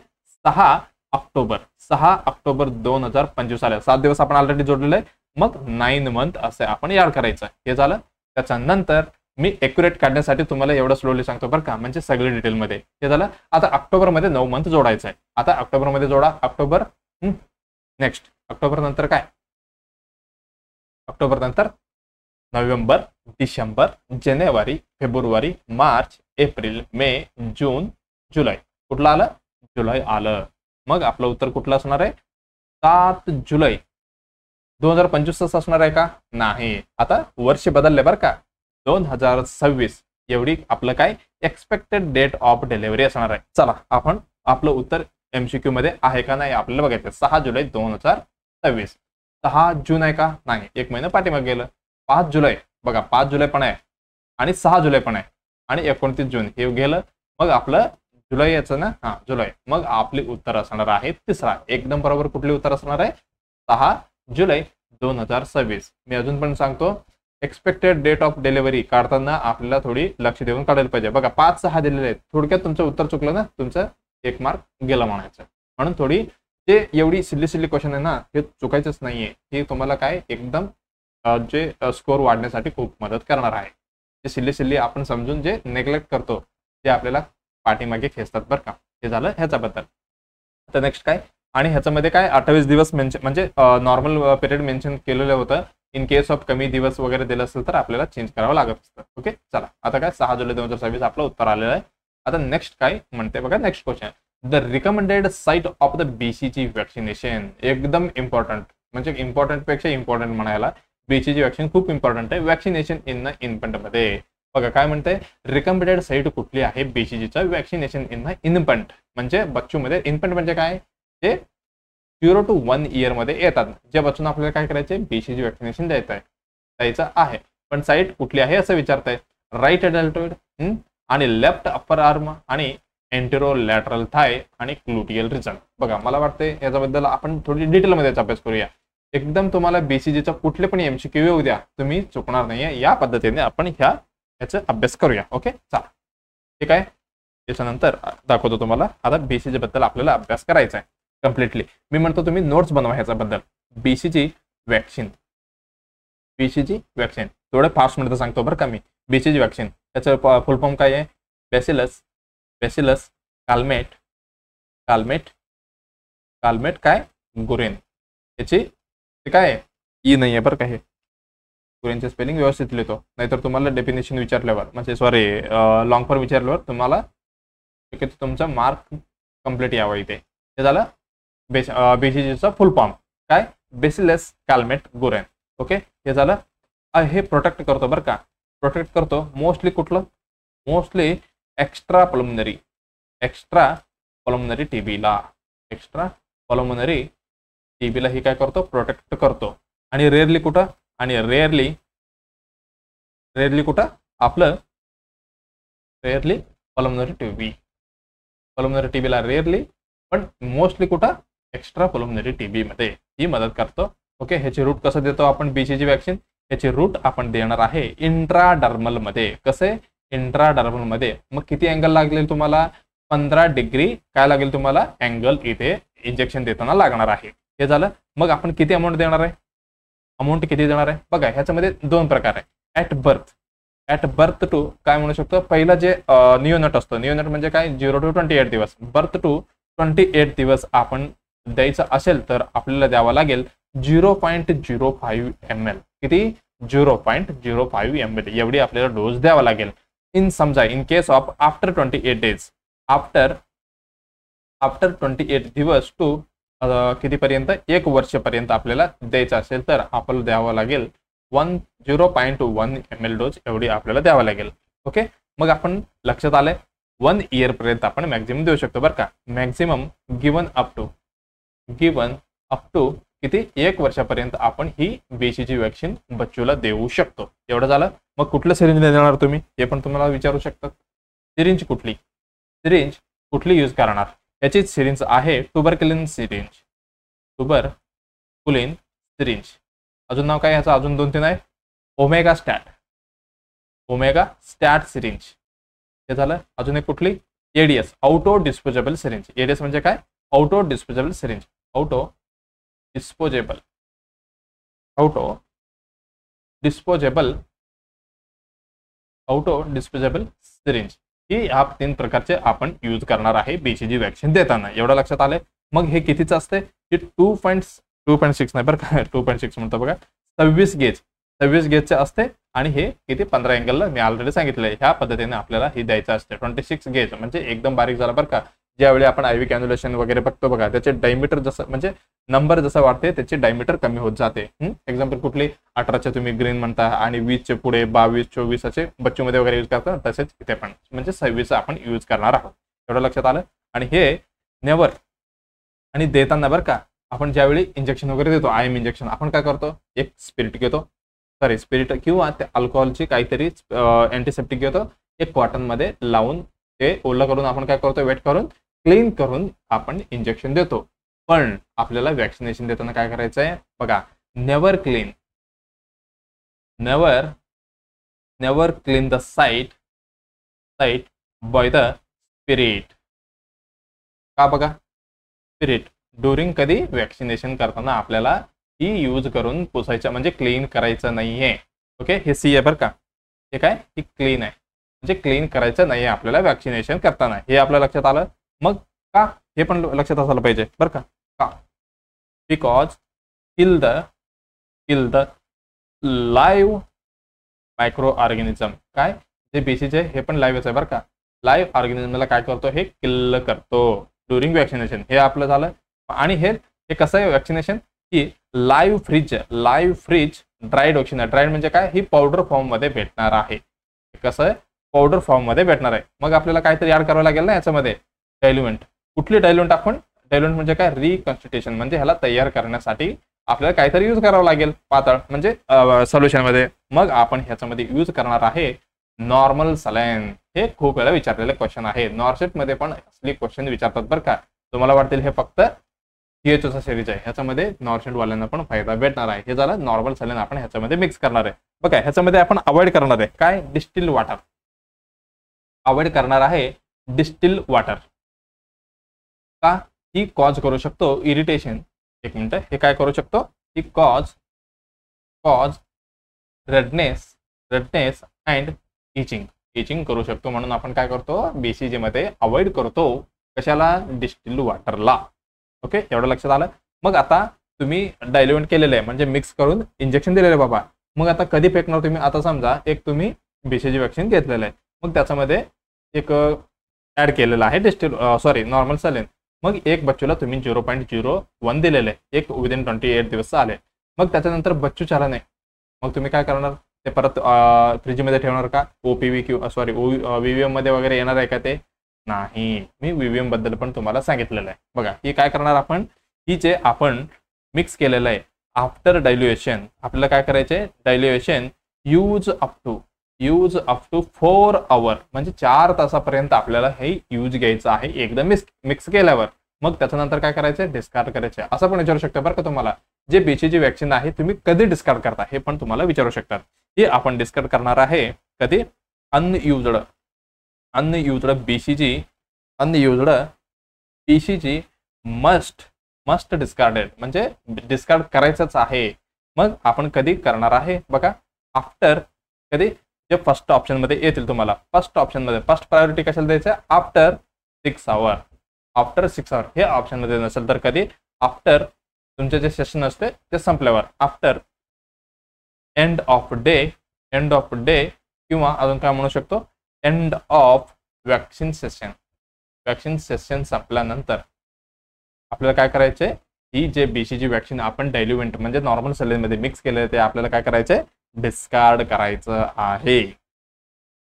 Speaker 1: 6 ऑक्टोबर 6 ऑक्टोबर 2025 आले. 7 दिवस आपण ऑलरेडी जोडलेले आहे. मग 9 मंथ असे आपण ऍड करायचं. हे झालं. त्याच्यानंतर मी एक्युरेट काढण्यासाठी तुम्हाला एवढं स्लोली सांगतो बरं का म्हणजे सगळे डिटेलमध्ये. हे झालं. आता ऑक्टोबर मध्ये 9 मंथ जोडायचं आहे. आता ऑक्टोबर मध्ये जोडा. ऑक्टोबर नेक्स्ट ऑक्टोबर नंतर काय ऑक्टोबर नंतर नोव्हेंबर डिसेंबर जानेवारी फेब्रुवारी मार्च एप्रिल मे जून जुलै. कुठलं आलं जुलै आलं. मग आपलं उत्तर कुठलं असणार आहे 7 जुलै 2025 असणार आहे का नाही. आता वर्ष बदलले बरं का 2026 एवढी आपलं काय एक्सपेक्टेड डेट ऑफ डिलिव्हरी असणार आहे. चला आपण आपलं उत्तर MCQ मध्ये आहे का नाही आपल्याला बघायचं. 6 जुलै 2026 6 जून आहे का नाही एक महिना पाठीमागे गेलं. 5 जुलै बघा 5 जुलै पण आहे आणि 6 जुलै पण आहे आणि 29 जून हे गेलं. मग आपलं जुलै याचं ना हा जुलै. मग आपली उत्तर असणार आहे तिसरा एकदम बरोबर. कुठले उत्तर असणार आहे 6 जुलै 2026. मी अजून पण सांगतो एक्सपेक्टेड डेट ऑफ डिलिव्हरी काढताना आपल्याला थोडी लक्ष देऊन काढायला पाहिजे. बघा 5 6 दिलेले आहेत. थोडक्यात तुमचं उत्तर चुकलं ना तुमचं 1 मार्क गेला म्हणायचं. म्हणून थोडी ते एवढी सिल्ली क्वेश्चन आहे ना हे चुकायचंच नाहीये. हे तुम्हाला काय एकदम जे स्कोर वाढण्यासाठी खूप मदत करणार आहे. ते सिल्ली आपण समजून जे नेग्लेक्ट करतो ते आपल्याला पाठीमागे खेचतात बरं का. हे झालं ह्याच्याबद्दल. तर नेक्स्ट काय आणि ह्याच्यामध्ये काय 28 दिवस म्हणजे नॉर्मल पिरियड मेन्शन केलेलं होतं. इन केस ऑफ कमी दिवस वगैरे दिलं असेल तर आपल्याला चेंज करावं लागत असतं. ओके चला आता काय 6 जुलै 2026 आपलं उत्तर आलेलं आहे. आता नेक्स्ट काय म्हणते बघा next question the recommended site of the BCG vaccination. एकदम इम्पॉर्टंट म्हणजे इम्पॉर्टंट पेक्षा इम्पॉर्टंट म्हणायला BCG वॅक्सिन खूप इम्पॉर्टंट आहे. वॅक्सिनेशन इन द इन्फंट मध्ये बघा काय म्हणते रिकमेंडेड साईट कुठली आहे BCGचं वॅक्सिनेशन इन द इन्फंट म्हणजे बच्चू मध्ये. इन्फंट म्हणजे काय जे 0 to 1 इयर मध्ये येतात. ज्या बच्चूंना आपल्याला काय करायचे BCG वॅक्सिनेशन द्यायचं आहे. पण साईट कुठली आहे असं विचारताय. राईट डेल्टॉइड आणि लेफ्ट अपर आर्म आणि एंटेरो लॅटरल थाय आणि ग्लुटियल रिजन. बघा मला वाटते याच्याबद्दल आपण थोडी डिटेलमध्ये अभ्यास करूया. एकदम तुम्हाला BCGचा कुठले पण MCQ येऊ द्या तुम्ही चुकणार नाहीये. या पद्धतीने आपण ह्याचा अभ्यास करूया. ओके चला ठीक आहे. त्याच्यानंतर दाखवतो तुम्हाला. आता BCG बद्दल आपल्याला अभ्यास करायचा आहे कम्प्लिटली. मी म्हणतो तुम्ही नोट्स बनवा ह्याच्याबद्दल. BCG वॅक्सिन थोडं फास्ट मध्ये सांगतो बरं का मी. BCG वॅक्सिन त्याचं फुल फॉर्म काय आहे बॅसिलस काल्मेट काय गुरेन. याची काय ई नाही आहे बरं का. हे गुरेनचे स्पेलिंग व्यवस्थित लिहितो नाहीतर तुम्हाला डेफिनेशन विचारल्यावर म्हणजे सॉरी लॉंग फॉर्म विचारल्यावर तुम्हाला तुमचा मार्क कम्प्लीट यावं इथे. हे झालं BCGचा फुल फॉर्म काय बॅसिलस काल्मेट गुरेन. ओके हे झालं. हे प्रोटेक्ट करतो बरं का. प्रोटेक्ट करतो मोस्टली कुठलं मोस्टली एक्स्ट्रा पल्मोनरी TBला ही काय करतो प्रोटेक्ट करतो. आणि रेअरली कुठं आणि रेअरली रेअरली कुठं आपलं रेअरली पल्मोनरी टीबी, पल्मोनरी टीबीला रेअरली, पण मोस्टली कुठं एक्स्ट्रा पल्मोनरी टीबी मध्ये ही मदत करतो. ओके, ह्याची रूट कसं देतो आपण बीसीजी वॅक्सिन, ह्याची रूट आपण देणार आहे इंट्राडर्मल मध्ये. कसे इंट्राडर्मल मध्ये, मग किती अँगल लागेल तुम्हाला, 15 डिग्री काय लागेल तुम्हाला अँगल इथे इंजेक्शन देताना लागणार आहे. हे झालं. मग आपण किती अमाऊंट देणार आहे, अमाऊंट किती देणार आहे बघा. ह्याच्यामध्ये दोन प्रकार आहे. ॲट बर्थ टू काय म्हणू शकतो, पहिला जे नियोनट असतो, नियोनट म्हणजे काय 0 to 28 दिवस, बर्थ टू 28 दिवस आपण द्यायचं असेल तर आपल्याला द्यावा लागेल 0.05 ml. किती 0.05 ml एवढी आपल्याला डोस द्यावा लागेल. समजा in case of after 28 days, after 28 दिवस टू कितीपर्यंत 1 वर्षपर्यंत आपल्याला द्यायचं असेल तर आपल्याला द्यावं लागेल 0.1 ml डोस एवढी आपल्याला द्यावं लागेल. ओके, मग आपण लक्षात आलंय 1 इयर पर्यंत आपण मॅक्झिमम देऊ शकतो बरं का. मॅक्झिमम गिवन अप टू किती 1 वर्षापर्यंत आपण ही बीसीजी वॅक्सिन बच्चूला देऊ शकतो. एवढं झालं. मग कुठलं सिरिंज देणार तुम्ही हे पण तुम्हाला विचारू शकतात. सिरिंज कुठली यूज करणार, याची सिरिंज आहे ट्युबरक्युलिन सिरिंज. अजून नाव काय याचं, अजून 2-3 आहे. ओमेगा स्टॅट सिरिंज हे झालं. अजून एक कुठली, ADS auto disposable syringe. ADS म्हणजे काय, auto disposable syringe. Auto disposable syringe ही ह्या 3 प्रकारचे आपण यूज करणार आहे बीसीजी वॅक्सिन देताना. एवढं लक्षात आलंय. मग हे कितीचं असते, हे 2.6 नाही बरं का, 2.6 म्हणतो बघा, 26 गेजचे असते. आणि हे किती 15 अँगलला मी ऑलरेडी सांगितलंय. ह्या पद्धतीने आपल्याला हे द्यायचं असते. 26 गेज म्हणजे एकदम बारीक झाला बरं का. ज्यावेळी आपण आयव्ही कॅन्युलेशन वगैरे बघतो बघा, त्याचे डायमीटर जसं म्हणजे नंबर जसं वाढते त्याचे डायमीटर कमी होत जाते. एक्झाम्पल कुठली 18चे तुम्ही ग्रीन म्हणता आणि 20चे पुढे 22, 24 असे बच्चूमध्ये वगैरे यूज करता, तसेच इथे पण म्हणजे 26 आपण यूज करणार आहोत. एवढं लक्षात आलं. आणि हे नेवर आणि देताना बरं का, आपण ज्यावेळी इंजेक्शन वगैरे देतो आयएम इंजेक्शन, आपण काय करतो, एक स्पिरिट किंवा ते अल्कोहोलची काहीतरी अँटीसेप्टिक घेतो, एक कॉटन मध्ये लावून ते ओलं करून आपण काय करतो, वेट करून क्लीन करून आपण इंजेक्शन देतो. पण आपल्याला वॅक्सिनेशन देताना काय करायचं आहे बघा, never clean the site by the spirit. का बघा, स्पिरिट ड्युरिंग कधी वॅक्सिनेशन करताना आपल्याला ही यूज करून पुसायचं म्हणजे क्लीन करायचं नाहीये. ओके, हे सी आहे बरं का, हे काय, ही क्लीन आहे म्हणजे क्लीन करायचं नाहीये आपल्याला वॅक्सिनेशन करताना. हे आपल्या लक्षात आलं. मग का, हे पण लक्षात असायला पाहिजे बरं का. Because kill the live micro organism. काय, जे बीसीचे हे पण लाईव्हच आहे बरं का. लाईव्ह ऑर्गॅनिझमला काय करतो, हे किल करतो ड्युरिंग वॅक्सिनेशन. हे आपलं झालं. आणि हे कसं आहे वॅक्सिनेशन, की live freeze dried vaccine. Dried म्हणजे काय, ही पावडर फॉर्म मध्ये भेटणार आहे. कसं आहे, पावडर फॉर्म मध्ये भेटणार आहे. मग आपल्याला काहीतरी ऍड करावं लागेल ना याच्यामध्ये, डायल्युएंट. कुठली डायल्युएंट, डायल्युएंट म्हणजे काय, रिकॉन्स्टिट्यूशन म्हणजे ह्याला तयार करण्यासाठी आपल्याला काहीतरी यूज करावं लागेल पातळ म्हणजे सोल्युशन मध्ये. मग आपण ह्याच्यामध्ये यूज करणार आहे नॉर्मल सलाईन. हे खूप वेळा विचारलेले क्वेश्चन आहे. नॉर्सेट मध्ये पण असली क्वेश्चन विचारतात बरं का. तुम्हाला वाटतील हे फक्त सीएचओचा सिरीज आहे, ह्याच्यामध्ये नॉर्सेट वाल्यांना पण फायदा भेटणार आहे. हे झालं नॉर्मल सलाईन आपण ह्याच्यामध्ये मिक्स करणार आहे. बघा, ह्याच्यामध्ये आपण अवॉइड करणार आहे काय, डिस्टिल वॉटर. अवॉइड करणार आहे डिस्टिल वॉटर. का, ही कॉज करू शकतो इरिटेशन. एक मिनिट, हे काय करू शकतो, ही कॉज रेडनेस अँड इचिंग करू शकतो. म्हणून आपण काय करतो, बीसीजी मध्ये अवॉइड करतो कशाला, डिस्टिल वॉटरला. ओके, एवढं लक्षात आलं. मग आता तुम्ही डायल्युएंट केलेलं आहे म्हणजे मिक्स करून इंजेक्शन दिलेलं आहे बाबा. मग आता कधी फेकणार तुम्ही, आता समजा एक तुम्ही बीसीजी वॅक्सिन घेतलेलं आहे, मग त्याच्यामध्ये एक ऍड केलेलं आहे नॉर्मल सलाईन. मग एक बच्चूला तुम्ही 0.01 दिलेले आहे, एक विदिन 28 दिवस आले. मग त्याच्यानंतर बच्चू चाला नाही, मग तुम्ही काय करणार, ते परत फ्रीजमध्ये ठेवणार का, ओपीव्ही किंवा व्हीव्हीएम मध्ये वगैरे येणार आहे का, ते नाही. मी व्हीव्हीएम बद्दल पण तुम्हाला सांगितलेलं आहे. बघा, ही काय करणार आपण, ही जे आपण मिक्स केलेलं आहे आफ्टर डायल्युएशन, आपल्याला काय करायचे, dilution use up to use up to 4 hour, म्हणजे 4 तासापर्यंत आपल्याला हे यूज घ्यायचं आहे एकदम मिक्स केल्यावर. मग त्याच्यानंतर काय करायचं, डिस्कार्ड करायचे. असं पण विचारू शकतो बरं का तुम्हाला, जे BCG वॅक्सिन आहे तुम्ही कधी डिस्कार्ड करता हे पण तुम्हाला विचारू शकतात. हे आपण डिस्कार्ड करणार आहे कधी, अनयुज्ड BCG मस्ट डिस्कार्डेड, म्हणजे डिस्कार्ड करायचंच आहे. मग आपण कधी करणार आहे बघा, आफ्टर, कधी, जे फर्स्ट ऑप्शन मध्ये येतील तुम्हाला. फर्स्ट ऑप्शन मध्ये फर्स्ट प्रायोरिटी कशाला द्यायचं, आफ्टर 6 आवर. हे ऑप्शन मध्ये नसेल तर कधी, आफ्टर तुमचे जे सेशन असते ते संपल्यावर, आफ्टर एंड ऑफ डे, किंवा अजून काय म्हणू शकतो, एंड ऑफ वॅक्सिन सेशन संपल्यानंतर आपल्याला काय करायचंय, ही जे BCG वॅक्सिन आपण डायल्युएंट म्हणजे नॉर्मल सलाईनमध्ये मिक्स केले ते आपल्याला काय करायचंय, डिस्कार्ड करायचं आहे.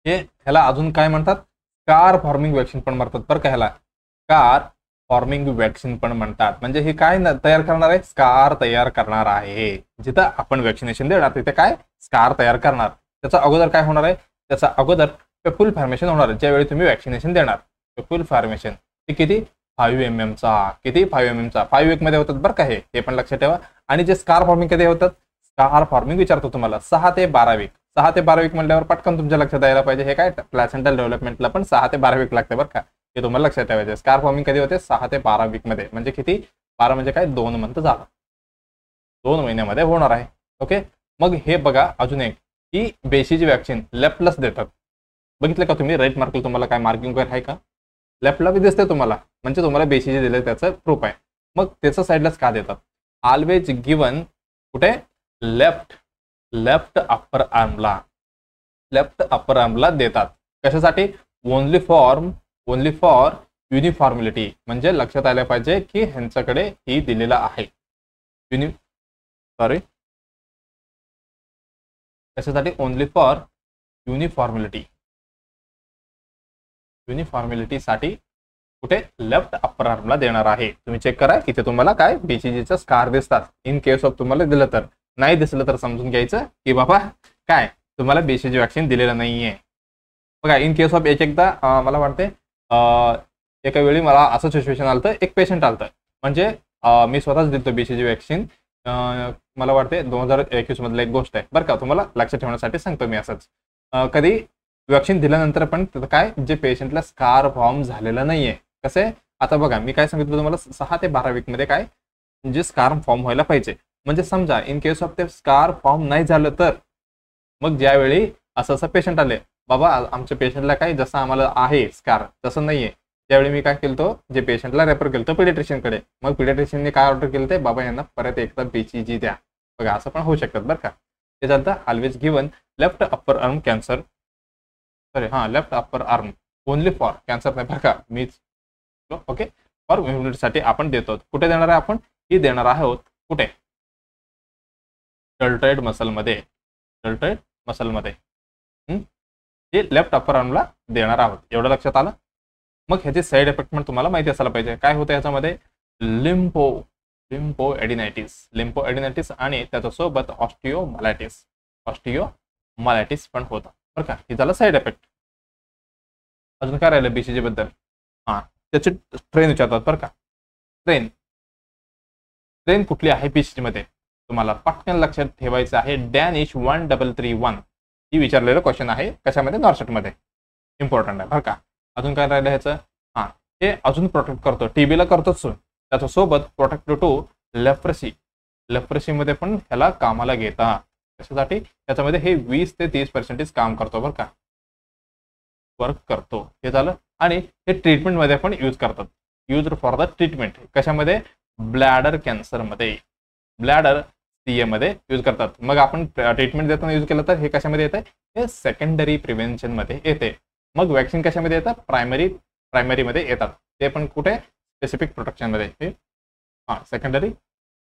Speaker 1: ह्याला अजून काय म्हणतात, स्कार फॉर्मिंग वॅक्सिन पण म्हणतात बरं का. ह्याला स्कार फॉर्मिंग वॅक्सिन पण म्हणतात. म्हणजे हे काय तयार करणार आहे, स्कार तयार करणार आहे. जिथं आपण वॅक्सिनेशन देणार तिथे काय स्कार तयार करणार. त्याचा अगोदर काय होणार आहे, त्याचा अगोदर पेपुल फॉर्मेशन होणार आहे. ज्यावेळी तुम्ही वॅक्सिनेशन देणार, पेपुल फॉर्मेशन ते किती, 5 mm चा. किती, 5 mm चा. 5 वीक मध्ये होतात बरं का हे पण लक्षात ठेवा. आणि जे स्कार फॉर्मिंग कधी होतात, स्कार फॉर्मिंग विचारतो तुम्हाला 6 ते 12 वीक. 6 ते 12 वीक म्हणल्यावर पटकन तुमच्या लक्षात यायला पाहिजे हे काय, प्लॅसेंटल डेव्हलपमेंटला पण 6 ते 12 वीक लागते बरं का. हे तुम्हाला लक्षात ठेवायचे. स्कार फॉर्मिंग कधी होते, 6 ते 12 वीक मध्ये. म्हणजे किती, 12 म्हणजे काय, 2 मंथ झालं, 2 महिन्यामध्ये होणार आहे. ओके. मग हे बघा अजून एक, ही BCG वॅक्सिन लेफ्टलाच देतात. बघितलं का तुम्ही, राईट मार्किंग तुम्हाला काय मार्किंग वगैरे आहे का, लेफ्टला बी दिसते तुम्हाला, म्हणजे तुम्हाला BCG दिलं त्याचं प्रूफ आहे. मग त्याचं साईडलाच का देतात, ऑलवेज गिवन कुठे, लेफ्ट अप्पर आर्मला देतात. कशासाठी, ओनली फॉर युनिफॉर्मिलिटी, म्हणजे लक्षात आलं पाहिजे की ह्यांच्याकडे ही दिलेला आहे. कशासाठी, ओनली फॉर युनिफॉर्मिलिटीसाठी कुठे, लेफ्ट अप्पर आर्मला देणार आहे. तुम्ही चेक करा इथे तुम्हाला काय BCGचा स्कार दिसतात. इन केस ऑफ तुम्हाला दिलं तर, नाही दिसलं तर समजून घ्यायचं की बाबा काय तुम्हाला BCG वॅक्सिन दिलेलं नाहीये. बघा इन केस ऑफ एकदा मला वाटते एका वेळी मला असं सिच्युएशन आलं, एक पेशंट आलं, म्हणजे मी स्वतःच दिलतो BCG वॅक्सिन. मला वाटते 2021 मधलं एक गोष्ट आहे बरं का, तुम्हाला लक्षात ठेवण्यासाठी सांगतो मी. असंच कधी वॅक्सिन दिल्यानंतर पण काय, जे पेशंटला स्कार फॉर्म झालेलं नाहीये. कसे, आता बघा मी काय सांगितलं तुम्हाला, 6 ते 12 वीक मध्ये काय, म्हणजे स्कार फॉर्म व्हायला पाहिजे. म्हणजे समजा इन केस ऑफ ते स्कार फॉर्म नाही झालं तर, मग ज्यावेळी असं पेशंट आले, बाबा आमच्या पेशंटला काय जसं आम्हाला आहे स्कार तसं नाहीये, त्यावेळी मी काय केलं, जे पेशंटला रेफर केलं पिडियाट्रिशियनकडे. मग पिडियाट्रिशियनने काय ऑर्डर केलं ते, बाबा यांना परत एकदा BCG द्या. बघा असं पण होऊ शकतात बरं का. ते चालतं, always given left upper arm cancer, left upper arm only for cancer नाही बरं का, मीच ओके, फॉर इम्युनिटीसाठी आपण देतो. कुठे देणार आहे आपण, ही देणार आहोत कुठे, डेल्टॉइड मसलमध्ये. हे लेफ्ट अप्पर आर्मला देणार आहोत. एवढं लक्षात आलं. मग ह्याचे साईड इफेक्ट पण तुम्हाला माहिती असायला पाहिजे. काय होतं याच्यामध्ये, लिम्फोएडिनायटिस आणि त्याच्यासोबत ऑस्टिओमालायटिस पण होतं बरं का. हे झालं साईड इफेक्ट. अजून काय राहिलं BCG बद्दल, त्याचे ट्रेन विचारतात बरं का. ट्रेन कुठली आहे BCG मध्ये, तुम्हाला पटकन लक्षात ठेवायचं आहे. डॅनिश 1331 ही विचारलेलं क्वेश्चन आहे. कशामध्ये, नॉर्सेट मध्ये. इम्पॉर्टंट आहे बरं का. अजून काय राहिलं ह्याचं, हे अजून प्रोटेक्ट करतो, TB ला करतोच, त्याच्यासोबत प्रोटेक्ट टू लेप्रेसी मध्ये पण ह्याला कामाला घेतात. कशासाठी, त्याच्यामध्ये हे 20 ते 30% काम करतो बरं का, वर्क करतो. हे झालं. आणि हे ट्रीटमेंट मध्ये पण यूज करतात, यूज फॉर द ट्रीटमेंट. कशामध्ये, ब्लॅडर कॅन्सर मध्ये, ब्लॅडर CA मध्ये यूज करतात. मग आपण ट्रीटमेंट देताना यूज केलं तर हे कशामध्ये येतं, हे सेकंडरी प्रिव्हेन्शन मध्ये येते. मग वॅक्सिन कशामध्ये येतात, प्रायमरी मध्ये येतात. ते पण कुठे, स्पेसिफिक प्रोटेक्शन मध्ये, हे सेकंडरी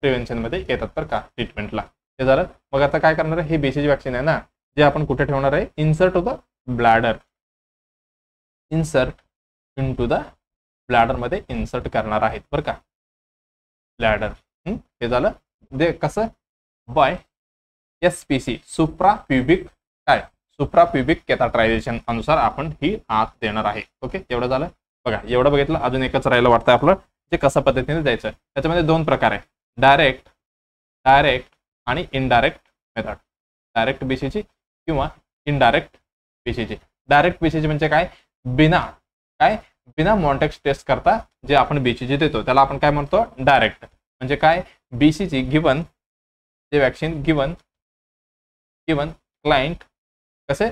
Speaker 1: प्रिव्हेन्शन मध्ये येतात बरं का, ट्रीटमेंटला. हे झालं. मग आता काय करणार आहे, हे BCG वॅक्सिन आहे ना, जे आपण कुठे ठेवणार आहे, इन्सर्ट होतं bladder, insert into the bladder मध्ये इन्सर्ट करणार आहेत बरं का, ब्लॅडर. हे झालं. कसं, बाय SPC, सुप्राप्युबिक सुप्राप्युबिक कॅथॅटरायझेशन अनुसार आपण ही आत देणार आहे. ओके, एवढं झालं. बघा, एवढं बघितलं. अजून एकच राहिलं वाटतं आपलं, जे कशा पद्धतीने द्यायचं. त्याच्यामध्ये दोन प्रकार आहे, डायरेक्ट आणि इनडायरेक्ट मेथड. डायरेक्ट बीसीजी किंवा इनडायरेक्ट बीसीजी. डायरेक्ट बीसीजी म्हणजे काय, बिना मॉन्टेक्स टेस्ट करता जे आपण बीसीजी देतो त्याला आपण काय म्हणतो, डायरेक्ट. म्हणजे काय, बीसीजी गिवन, जे वॅक्सिन गिवन क्लायंट कसे,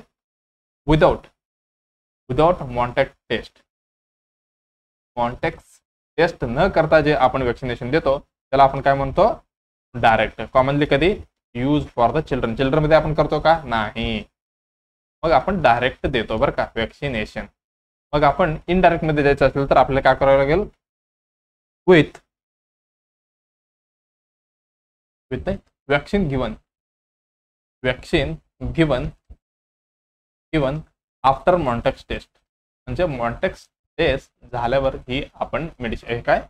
Speaker 1: विदाउट मॉन्टेक्स टेस्ट न करता जे आपण वॅक्सिनेशन देतो त्याला आपण काय म्हणतो, डायरेक्ट. कॉमनली कधी यूज फॉर द चिल्ड्रन मध्ये आपण करतो का, नाही. मग आपण डायरेक्ट देतो बरं का वॅक्सिनेशन. मग आपण इनडायरेक्ट मध्ये द्यायचं असेल तर आपल्याला काय करावं लागेल, with vaccine given after Mantoux test. म्हणजे मॉन्टेक्स टेस्ट झाल्यावर ही आपण मेडिसिन काय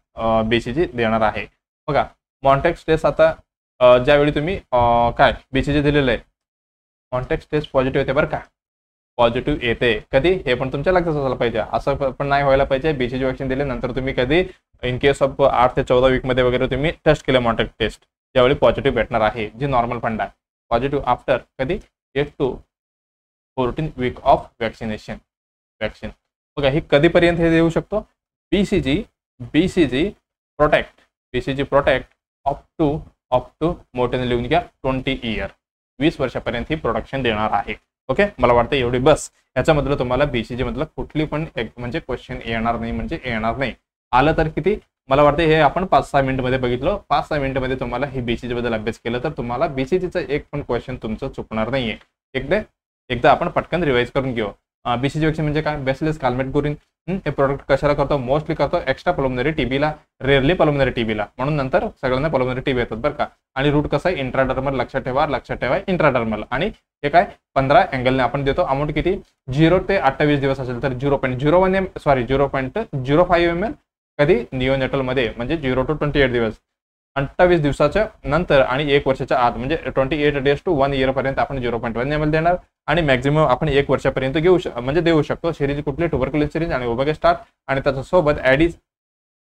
Speaker 1: बीसीजी देणार आहे. बघा, मॉन्टेक्स टेस्ट आता ज्यावेळी तुम्ही काय बीसीजी दिलेलं आहे, मॉन्टेक्स टेस्ट पॉझिटिव्ह येते बरं का, पॉझिटिव्ह येते. कधी, हे पण तुमच्या लक्षात असायला पाहिजे. असं पण नाही व्हायला पाहिजे बीसीजी वॅक्सिन दिल्यानंतर तुम्ही कधी इन केस ऑफ 8 ते 14 वीक मध्ये वगैरे तुम्ही टेस्ट केलं मॉन्टेक्स टेस्ट, त्यावेळी पॉझिटिव्ह भेटणार आहे, जी नॉर्मल फंड आहे. पॉझिटिव्ह आफ्टर कधी 8 to 14 वीक ऑफ वॅक्सिन. बघा, ही कधीपर्यंत हे देऊ शकतो, बीसीजी प्रोटेक्ट अप टू मोठ्याने लिहून घ्या 20 इयर, 20 वर्षापर्यंत ही प्रोटेक्शन देणार आहे. ओके, मला वाटतं एवढी बस. याच्यामधलं तुम्हाला बीसीजी मधलं कुठली पण म्हणजे क्वेश्चन येणार नाही. आलं तर किती, मला वाटतं हे आपण 5-6 मिनिटमध्ये बघितलं. 5-6 मिनिटमध्ये तुम्हाला ही बीसीजी बद्दल अभ्यास केलं तर तुम्हाला बीसीजीचं एक पण क्वेश्चन तुमचं चुकणार नाहीये. एकदा आपण पटकन रिवाइज करून घेऊ. बीसीजी वॅक्सिन म्हणजे काय, बॅसिलस काल्मेटगुरिन. हे प्रोडक्ट कशाला करतो, मोस्टली करतो एक्स्ट्रा पल्मोनरी टीबीला, रेअरली पल्मोनरी टीबीला, म्हणून नंतर सगळ्यांना पल्मोनरी टीबी येतात बरं का. आणि रूट कसं आहे, इंट्राडर्मल. लक्षात ठेवा इंट्राडर्मल. आणि हे काय 15 अँगलने आपण देतो. अमाऊंट किती, 0 ते 28 दिवस असेल तर 0.05 ml. कधी, निओनेटल मध्ये म्हणजे 0 to 28 दिवस. 28 दिवसाच्या नंतर आणि 1 वर्षाच्या आत म्हणजे 28 days to 1 year पर्यंत आपण 0.1 ml देणार. आणि मॅक्झिमम आपण 1 वर्षापर्यंत देऊ शकतो. सिरीज कुठली, ट्युबरक्युलोसिस सिरीज आणि ओबेगा स्टार्ट. आणि त्याच्यासोबत ॲडिस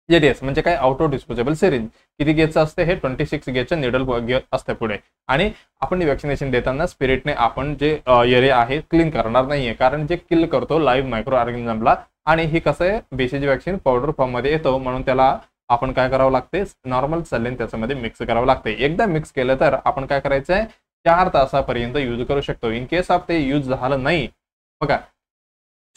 Speaker 1: जेडीएस म्हणजे काय, ऑटो डिस्पोजेबल सिरीज. किती गेजचं असते, हे 26 गेजचं निडल असते पुढे. आणि आपण वॅक्सिनेशन देताना स्पिरिटने आपण जे एरिया आहे क्लीन करणार नाहीये, कारण जे किल करतो लाईव्ह मायक्रो ऑर्गॅनिझमला. आणि ही कसं आहे, बीसीजी वॅक्सिन पावडर फॉर्म मध्ये येतो, म्हणून त्याला आपण काय करावं लागते, नॉर्मल सलाईन त्याच्यामध्ये मिक्स करावं लागते. एकदा मिक्स केलं तर आपण काय करायचं आहे, 4 तासापर्यंत यूज करू शकतो. इन केस ऑफ ते यूज झालं नाही, बघा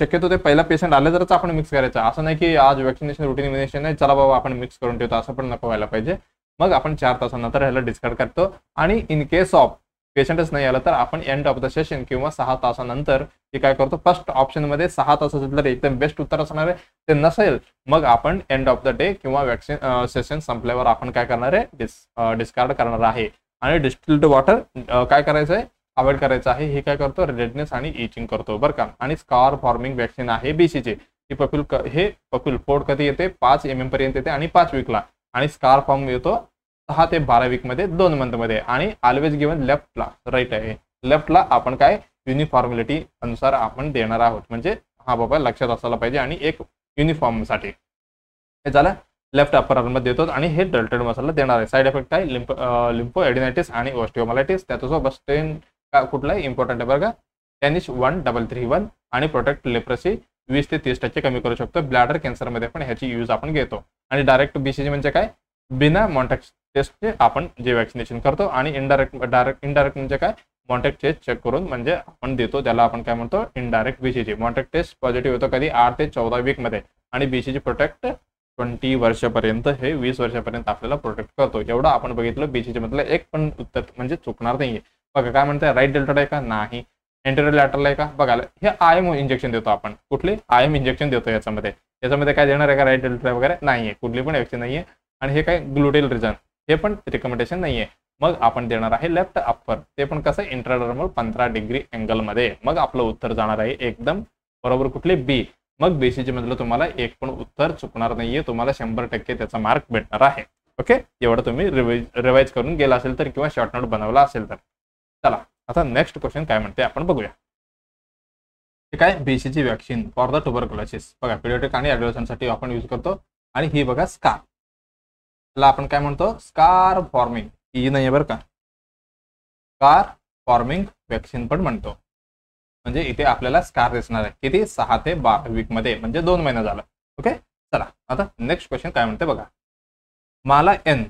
Speaker 1: शक्यतो ते पहिला पेशंट आले तरच आपण मिक्स करायचं. असं नाही की आज वॅक्सिनेशन रुटीन इम्युनेशन आहे, चला बाबा आपण मिक्स करून ठेवतो, असं पण नको व्हायला पाहिजे. मग आपण 4 तासानंतर ह्याला डिस्कार्ड करतो. आणि इन केस ऑफ पेशंटच नाही आलं तर आपण एंड ऑफ द सेशन किंवा 6 तासानंतर हे काय करतो, फर्स्ट ऑप्शन मध्ये 6 तास असेल तर एकदम बेस्ट उत्तर असणार आहे. ते नसेल मग आपण एंड ऑफ द डे किंवा वॅक्सिन सेशन संपल्यावर आपण काय करणार आहे, डिस्कार्ड करणार आहे. आणि डिस्टिल्ड वॉटर काय करायचं आहे, अवॉइड करायचं आहे. हे काय करतो, रेडनेस आणि इचिंग करतो बरं का. आणि स्कार फॉर्मिंग वॅक्सिन आहे बीसीजी. हे पक्युल पोड कधी येते, 5 mm पर्यंत येते आणि 5 वीकला. आणि स्कार फॉर्म येतो 6 ते 12 वीक मध्ये, 2 मंथ मध्ये. आणि ऑलवेज गिवन लेफ्टला, राईट आहे, लेफ्टला आपण काय युनिफॉर्मिलिटी अनुसार आपण देणार आहोत. म्हणजे हा बाबा लक्षात असायला पाहिजे. आणि एक युनिफॉर्म साठी हे झालं, लेफ्ट अपर आर्ममध्ये देतो. आणि हे डल्टेड मसाला देणार आहे. साईड इफेक्ट काय, लिम्फो एडिनायटिस आणि ऑस्टिओमालायटिस. त्याच्यासोबत स्टेन कुठलाही इम्पॉर्टंट आहे बरं का, टेनिश 1331. आणि प्रोटेक्ट लेप्रसी 20 ते 30% कमी करू शकतो. ब्लॅडर कॅन्सरमध्ये पण ह्याची यूज आपण घेतो. आणि डायरेक्ट बीसीजी म्हणजे काय, बिना मॉन्टेक्स टेस्टचे आपण जे वॅक्सिनेशन करतो. आणि इनडायरेक्ट म्हणजे काय, मॉन्टेक्ट टेस्ट चेक करून म्हणजे आपण देतो, त्याला आपण काय म्हणतो, इनडायरेक्ट बीसीजी. मॉन्टेक्ट टेस्ट पॉझिटिव्ह होतो कधी 8 ते 14 वीक मध्ये. आणि बीसीजी प्रोटेक्ट 20 वर्षापर्यंत, हे 20 वर्षापर्यंत आपल्याला प्रोटेक्ट करतो. एवढं आपण बघितलं. बीसीजी मधलं एक पण उत्तर म्हणजे चुकणार नाहीये. बघा काय म्हणताय, राईट डेल्टॉइड आहे का, नाही. एंटेरियर लॅटरल आहे का, बघा हे आयएम इंजेक्शन देतो आपण. कुठले आयएम इंजेक्शन देतो याच्यामध्ये काय देणार आहे का, राईट डेल्टॉइड वगैरे नाहीये, कुठली पण वॅक्सिन नाहीये. आणि हे काय ग्लुटेल रिजन, हे पण रिकमेंडेशन नाहीये. मग आपण देणार आहे लेफ्ट अप्पर, ते पण कसं इंट्राडर्मल 15 डिग्री अँगल मध्ये. मग आपलं उत्तर जाणार आहे एकदम बरोबर कुठले, बी. मग बीसीजी मधलं तुम्हाला एक पण उत्तर चुकणार नाहीये, तुम्हाला 100% त्याचा मार्क भेटणार आहे. ओके, एवढं तुम्ही रिवाइज करून गेला असेल तर किंवा शॉर्ट नोट बनवला असेल तर. चला आता नेक्स्ट क्वेश्चन काय म्हणते आपण बघूया. हे काय BCG vaccine for the tuberculosis बघा पिडियाट्रिक आणि ॲडोलसंटसाठी आपण यूज करतो. आणि ही बघा स्कार, त्याला आपण काय म्हणतो स्कार फॉर्मिंग, ही नाही बरं का, स्कार फॉर्मिंग वॅक्सिन पण म्हणतो. म्हणजे इथे आपल्याला स्कार दिसणार आहे किती 6 ते 12 वीक मध्ये, म्हणजे 2 महिना झाला. ओके चला आता नेक्स्ट क्वेश्चन काय म्हणते बघा. माला एन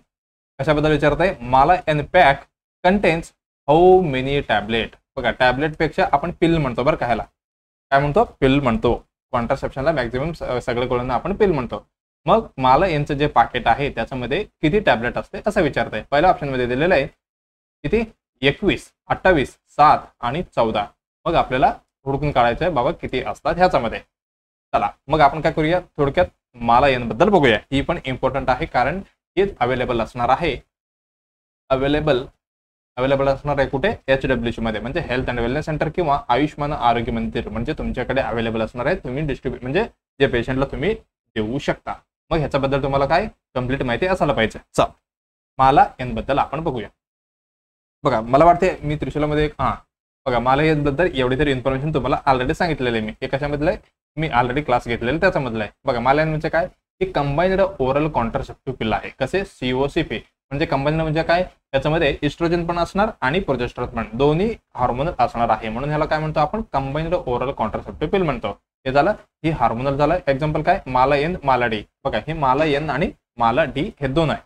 Speaker 1: कशाबद्दल विचारत आहे. Mala N pack contains how many tablet. बघा टॅबलेट पेक्षा आपण पिल म्हणतो बरं का, ह्याला काय म्हणतो पिल म्हणतो. कॉन्ट्रासेप्शनला मॅक्झिमम सगळ्या गोळ्यांना आपण पिल म्हणतो. मग माला एनचं जे पाकेट आहे त्याच्यामध्ये किती टॅबलेट असते असं विचारत आहे. पहिल्या ऑप्शन मध्ये दिलेलं आहे किती 21, 28, 7 आणि 14. मग आपल्याला हुडकून काढायचं आहे बाबा किती असतात ह्याच्यामध्ये. चला मग आपण काय करूया, थोडक्यात माला एन बद्दल बघूया. ही पण इम्पॉर्टंट आहे कारण हे अवेलेबल असणार आहे. अवेलेबल असणार आहे कुठे HWC मध्ये, म्हणजे हेल्थ अँड वेलनेस सेंटर किंवा आयुष्मान आरोग्य मंदिर, म्हणजे तुमच्याकडे अवेलेबल असणार आहे. तुम्ही डिस्ट्रीब्यूट म्हणजे जे पेशंटला तुम्ही देऊ शकता. मग ह्याच्याबद्दल तुम्हाला काय कंप्लीट माहिती असायला पाहिजे. चल माला एन बद्दल आपण बघूया. बघा मला वाटते मी त्रिशूलामध्ये बघा माला एन बद्दल एवढी तरी इन्फॉर्मेशन तुम्हाला ऑलरेडी सांगितलेलं आहे. मी हे कशामधलं आहे, मी ऑलरेडी क्लास घेतलेला त्याच्यामधलं आहे. बघा माला एन म्हणजे काय, ही कंबाईन्ड ओरल कॉन्ट्रासेप्टिव्ह पिल आहे. कसे COCP म्हणजे कंबाईन्ड म्हणजे काय, याच्यामध्ये इस्ट्रोजन पण असणार आणि प्रोजेस्टेरॉन पण, दोन्ही हार्मोनल असणार आहे. म्हणून ह्याला काय म्हणतो आपण कंबाईन्ड ओरल कॉन्ट्रासेप्टिव्ह पिल म्हणतो. हे झालं, ही हार्मोनल झालं. एक्झाम्पल काय माला एन माला डी. बघा हे माला एन आणि माला डी हे दोन आहे.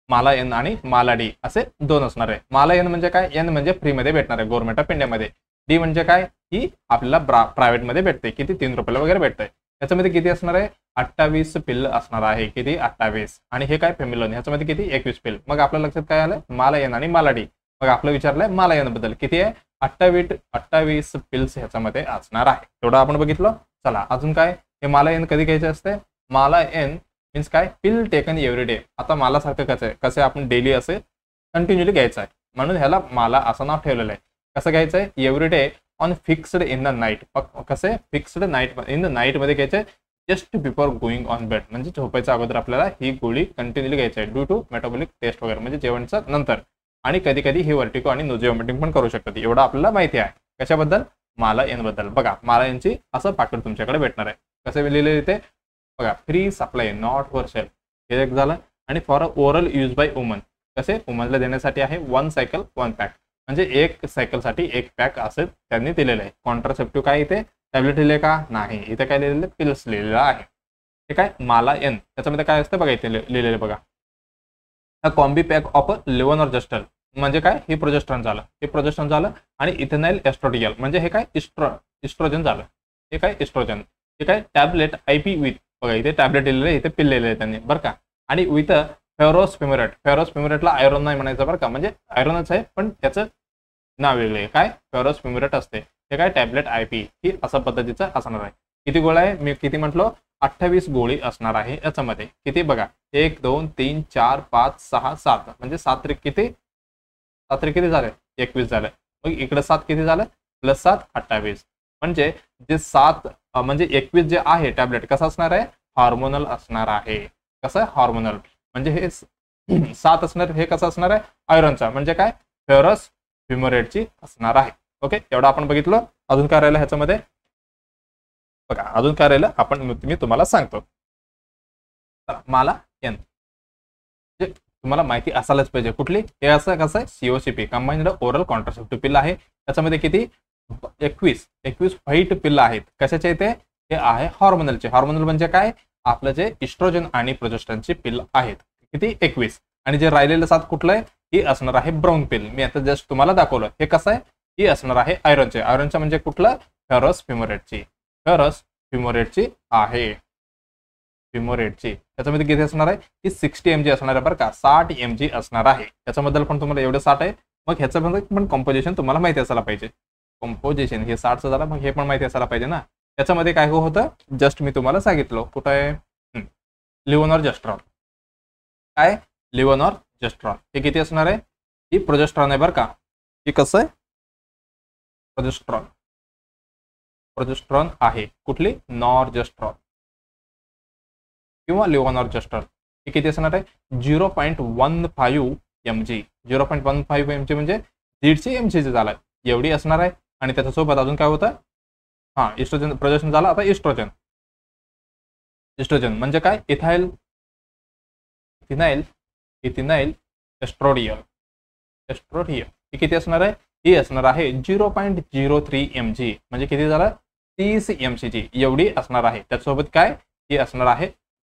Speaker 1: माला एन आणि माला डी असे दोन असणार आहे. माला एन म्हणजे काय, एन म्हणजे फ्रीमध्ये भेटणार आहे गव्हर्नमेंट ऑफ इंडियामध्ये. डी म्हणजे काय, ही आपल्याला प्रायव्हेटमध्ये भेटते, किती 3 रुपयाला वगैरे भेटतंय. याच्यामध्ये किती असणार आहे 28 पिल असणार आहे. किती 28. आणि हे काय फेमिलोन, ह्याच्यामध्ये किती 21 पिल. मग आपल्या लक्षात काय आलं माला एन आणि माला डी. मग आपलं विचारलंय माला एन बद्दल किती आहे 28 पिल्स ह्याच्यामध्ये असणार आहे. तेवढं आपण बघितलं. चला अजून काय, हे माला एन कधी घ्यायचे असते. माला एन मीन्स काय पिल टेकन एव्हरी डे. आता माला सारखं कसं आपण डेली असे कंटिन्युअली घ्यायचं आहे, म्हणून ह्याला माला असं नाव ठेवलेलं आहे. कसं घ्यायचं आहे every day on fixed in the night. कसे fixed night in the night मध्ये घ्यायचे just before going on bed, म्हणजे झोपायच्या अगोदर आपल्याला ही गोळी कंटिन्युअली घ्यायची आहे ड्यू टू मेटाबॉलिक टेस्ट वगैरे, म्हणजे जेवणच्या नंतर. आणि कधी कधी ही वर्टिको आणि नोझिया वॉमिटिंग पण करू शकतात. एवढं आपल्याला माहिती आहे कशाबद्दल माला एन बद्दल. बघा माला एनची असं पाकिट तुमच्याकडे भेटणार आहे. कसं लिहिलेलं इथे बघा, free supply not for sale, हे एक झालं. आणि for oral use by woman, कसे वुमनला देण्यासाठी आहे 1 सायकल 1 पॅक, म्हणजे 1 सायकलसाठी 1 पॅक असं त्यांनी दिलेलं आहे. कॉन्ट्रासेप्टिव्ह काय इथे टॅबलेट लिहिले का नाही, इथे काय लिहिलेलं पिल्स लिहिलेलं आहे. हे काय माला एन त्याच्यामध्ये काय असतं बघा इथे लिहिलेलं बघा, अ कॉम्बी पॅक ऑफ लेव्होनॉर्जेस्ट्रल, म्हणजे काय हे प्रोजेस्टेरॉन झालं, हे प्रोजेस्टेरॉन झालं. आणि इथेनाइल एस्ट्रोडियल म्हणजे हे काय इस्ट्रोजन झालं, हे काय इस्ट्रोजन. हे काय टॅबलेट IP विथ, बघा इथे टॅबलेट लिहिलेलं आहे, इथे पिल लिहिलेलं आहे त्यांनी बरं का. आणि विथ फेरोस फ्युमेरेट, फेरोस फ्युमेरेटला आयरॉन नाही म्हणायचं बरं का, म्हणजे आयरॉनच आहे पण त्याचं नाव वेगळं आहे. काय फेरोस फ्युमेरेट असते. हे काय टॅबलेट IP ही अशा पद्धतीचं असणार आहे. किती गोळ्या आहे मी किती म्हटलो 28 गोळी असणार आहे याच्यामध्ये. किती बघा 1 2 3 4 5 6 7, म्हणजे 7 किती 7 किती झाले 21 झालं. मग इकडे 7 किती झालं +7 28, म्हणजे जे 7 म्हणजे 21 जे आहे टॅबलेट कसं असणार आहे हार्मोनल असणार आहे. कसं हार्मोनल म्हणजे हे 7 असणार, हे कसं असणार आहे आयरॉनचा, म्हणजे काय फेरस फ्युमेरेटची असणार आहे. ओके एवढं आपण बघितलं. अजून काय राहिलं ह्याच्यामध्ये बघा, अजून काय राहिलं आपण मी तुम्हाला सांगतो. माला एन तुम्हाला माहिती असायलाच पाहिजे कुठली, हे असं कसं आहे COCP कंबाइन्ड ओरल कॉन्ट्रासेप्टिव्ह पिल आहे. त्याच्यामध्ये किती 21 व्हाईट पिल आहेत. कशाचे इथे हे आहे हॉर्मोनलचे. हॉर्मोनल म्हणजे काय आपलं जे इस्ट्रोजन आणि प्रोजेस्टेरॉनचे पिल आहेत. किती 21. आणि जे राहिलेलं 7 कुठलं आहे ही असणार आहे ब्राऊन पिल. मी आता जस्ट तुम्हाला दाखवलं. हे कसं आहे ही असणार आहे आयरॉनचे. आयरॉनचं म्हणजे कुठलं फेरस फ्युमेरेटची, फेरस फ्युमेरेटची आहे. फ्युमेरेटची त्याच्यामध्ये किती असणार आहे ही 60 mg असणार आहे बरं का, 60 mg असणार आहे. त्याच्याबद्दल पण तुम्हाला एवढं 60 आहे. मग ह्याच्यामध्ये पण कॉम्पोजिशन तुम्हाला माहिती असायला पाहिजे. कॉम्पोजिशन हे 60चं झालं, मग हे पण माहिती असायला पाहिजे ना. त्याच्यामध्ये काय होतं जस्ट मी तुम्हाला सांगितलं कुठं आहे लेव्होनॉर्जेस्ट्रॉन. काय लेव्होनॉर्जेस्ट्रॉन हे किती असणार आहे ही प्रोजेस्टेरॉन आहे बरं का. हे कसं आहे प्रोजेस्टेरॉन, प्रोजेस्टेरॉन आहे कुठली नॉर्जेस्ट्रॉन किंवा लेव्होनॉर्जेस्ट्रॉन. हे किती असणार आहे 0.15 mg. 0.15 mg म्हणजे 150 mg झालं एवढी असणार आहे. आणि त्याच्यासोबत अजून काय होतं हा इस्ट्रोजन प्रोजेक्शन झाला. आता इस्ट्रोजन. इस्ट्रोजन म्हणजे काय? इथाइल, इथिनाइल, इथिनाइल एस्ट्रोडियल. एस्ट्रोडियल ही किती असणार आहे? ही असणार आहे 0.03 mg म्हणजे किती झालं? 30 mcg एवढी असणार आहे. त्यासोबत काय? ही असणार आहे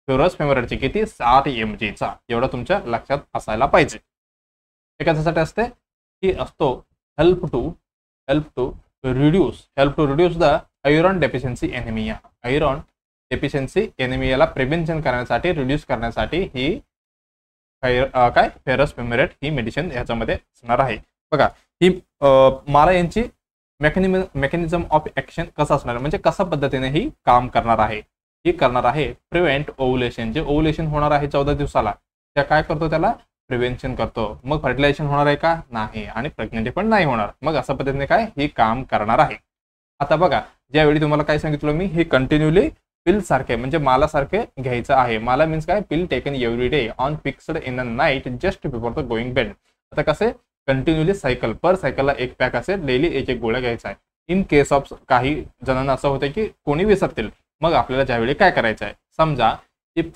Speaker 1: फेरस फेमरेटची किती? 60 mg चा. एवढं तुमच्या लक्षात असायला पाहिजे. हे कशासाठी असते? ही असतो help to reduce the iron deficiency anaemia. Iron deficiency एनिमियाला प्रिव्हेंशन करण्यासाठी, रिड्यूस करण्यासाठी ही काय फेरस फेमरेट ही मेडिसिन ह्याच्यामध्ये असणार आहे. बघा ही मला यांची मेकॅनिझम ऑफ ऍक्शन कसं असणार म्हणजे कशा पद्धतीने ही काम करणार आहे? ही करणार आहे प्रिव्हेंट ओव्हुलेशन. जे ओव्हुलेशन होणार आहे 14 दिवसाला, त्या काय करतो? त्याला प्रिव्हेंशन करतो. मग फर्टिलायझेशन होणार आहे का? नाही. आणि प्रेग्नन्सी पण नाही होणार. मग अशा पद्धतीने काय ही काम करणार आहे. आता बघा ज्यावेळी तुम्हाला काय सांगितलं मी, ही कंटिन्युअली पिल सारखे म्हणजे माला सारखे घ्यायचं आहे. माला मीन्स काय? Pill taken every day on fixed in a night just before the going bed. आता कसे? कंटिन्युअली सायकल, पर सायकलला एक पॅक असेल, डेली एक गोळ्या घ्यायचा आहे. इन केस ऑफ काही जणांना असं होतं की कोणी विसरतील, मग आपल्याला ज्यावेळी काय करायचं आहे? समजा इफ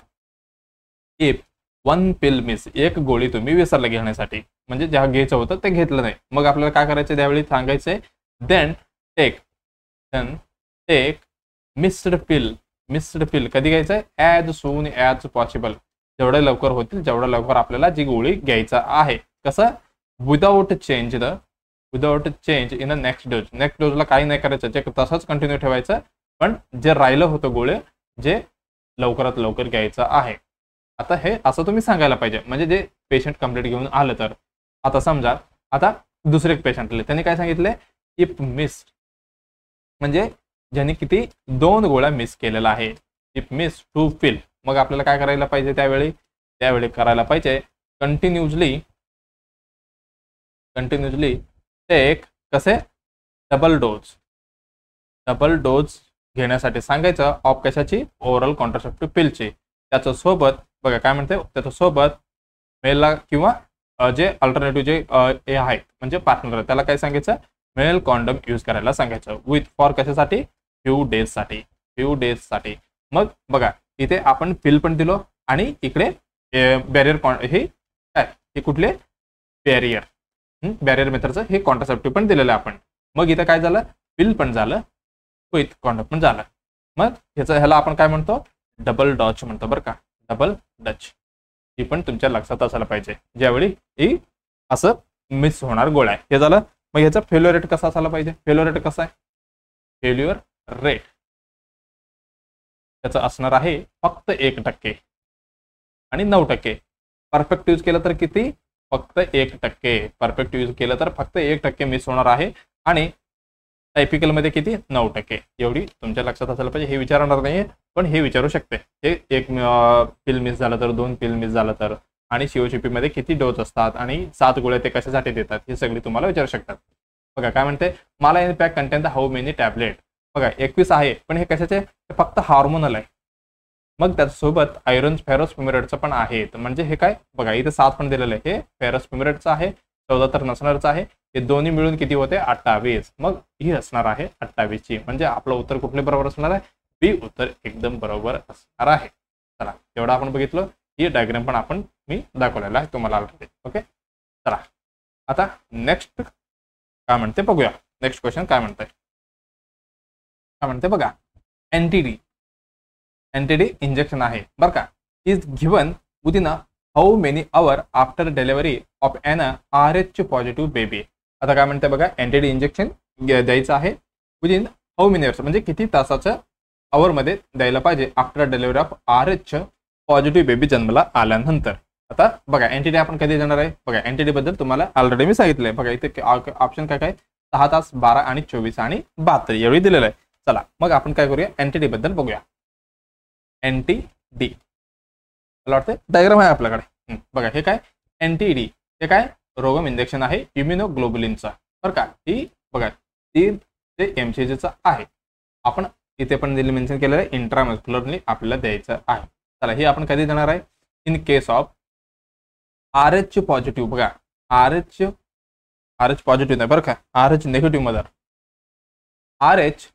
Speaker 1: 1 पिल मिस, एक गोळी तुम्ही विसरला घेण्यासाठी, म्हणजे ज्या घ्यायचं होतं ते घेतलं नाही, मग आपल्याला काय करायचं त्यावेळी सांगायचंय? देन टेक मिस्ड पिल कधी घ्यायचं आहे? As soon as possible. जेवढं लवकर होतील जेवढं लवकर आपल्याला जी गोळी घ्यायचा आहे. कसं? Without change in a next dose. Next डोजला काही नाही करायचं, जे तसंच कंटिन्यू ठेवायचं, पण जे राहिलं होतं गोळे जे लवकरात लवकर घ्यायचं आहे. आता हे असं तुम्ही सांगायला पाहिजे, म्हणजे जे पेशंट कंप्लीट घेऊन आलं तर. आता समजा आता दुसरे एक पेशंट आले, त्यांनी काय सांगितले? इफ मिस्ड म्हणजे ज्यांनी किती 2 गोळ्या मिस केलेला आहे. इफ मिस टू फिल, मग आपल्याला काय करायला पाहिजे त्यावेळी करायला पाहिजे कंटिन्युअसली टेक कसे? डबल डोज घेण्यासाठी सांगायचं ऑफ कशाची? ओरल कॉन्ट्रासेप्टिव्ह पिलची. त्याच्या सोबत बघा काय म्हणते, त्याच्या सोबत मेलला किंवा जे अल्टरनेटिव्ह जे हे आहेत म्हणजे पार्टनर, त्याला काय सांगायचं? मेल कॉन्डम यूज करायला सांगायचं. विथ फॉर कशासाठी? फ्यू डेजसाठी. मग बघा इथे आपण पिल पण दिलो आणि इकडे बॅरियर हे काय? हे कुठले? बॅरियर मेथडचं हे कॉन्ट्रासेप्टिव्ह पण दिलेलं आहे आपण. मग इथं काय झालं? पिल पण झालं, विथ कॉन्डम पण झालं. मग ह्याला आपण काय म्हणतो? डबल डच म्हणतो बरं का. डबल डच ही पण तुमच्या लक्षात असायला पाहिजे ज्यावेळी ही असं मिस होणार गोळ्या. हे झालं. मग ह्याचा फेल्युअर रेट कसा असायला पाहिजे? फेल्युअर रेट कसा आहे? फेल्युअर रेट त्याचं असणार आहे फक्त 1% आणि 9%. परफेक्ट यूज केलं तर किती? फक्त 1%. परफेक्ट यूज केलं तर फक्त 1% मिस होणार आहे आणि टायपिकल मध्ये किती? 9%. एवढी तुमच्या लक्षात असायला पाहिजे. हे विचारणार नाहीये पण हे विचारू शकते. हे एक पिल मिस झालं तर, 2 पिल मिस झालं तर, आणि सीओसीपी मध्ये किती डोस असतात आणि 7 गोळ्या ते कशासाठी देतात हे सगळी तुम्हाला विचारू शकतात. बघा काय म्हणते? माला in pack content the how many tablet. बघा 21 आहे पण हे कशाचे? फक्त हार्मोनल आहे. मग त्याच्यासोबत आयरन फेरस फ्युमिरेटचं पण आहे. म्हणजे हे काय? बघा इथे 7 पण दिलेलं आहे. हे फेरस फ्युमिरेटचं आहे, 14 तर नसणारच आहे. हे दोन्ही मिळून किती होते? 28. मग ही असणार आहे 28 ची. म्हणजे आपलं उत्तर कुठले बरोबर असणार आहे? बी उत्तर एकदम बरोबर असणार आहे. चला एवढं आपण बघितलं. ही डायग्राम पण मी दाखवलेला आहे तुम्हाला ऑलरेडी. ओके चला आता नेक्स्ट काय म्हणते बघूया. नेक्स्ट क्वेश्चन काय म्हणते बघा. एनटीडी इंजेक्शन आहे बरं का. Is given within how many hour after delivery of an RH positive baby. आता काय म्हणते बघा. एनटीडी इंजेक्शन द्यायचं आहे विदिन हाऊ मेनी अवर्स म्हणजे किती तासाच्या आवरमध्ये द्यायला पाहिजे after delivery of RH positive baby जन्माला आल्यानंतर. आता बघा एनटीडी आपण कधी देणार आहे? बघा एनटीडी बद्दल तुम्हाला ऑलरेडी मी सांगितलंय. बघा इथे ऑप्शन काय 6 तास, 12 आणि 24 आणि 72 एवढी दिलेलं आहे. चला मग आपण काय करूया? एनटीडी बद्दल बघूया. एनटीडी मला वाटतं डायग्राम आहे आपल्याकडे. बघा हे काय? एनटीडी हे काय? रोगम इंजेक्शन आहे इम्युनोग्लोबुलिनचा बरं का. ही बघा ती ते एमसीजीचं आहे. आपण इथे पण मेन्शन केलेलं आहे इंट्रामस्क्युलरली आपल्याला द्यायचं आहे. चला हे आपण कधी देणार आहे? In case of RH positive. बघा RH पॉझिटिव्ह नाही बरं का. RH negative mother. RH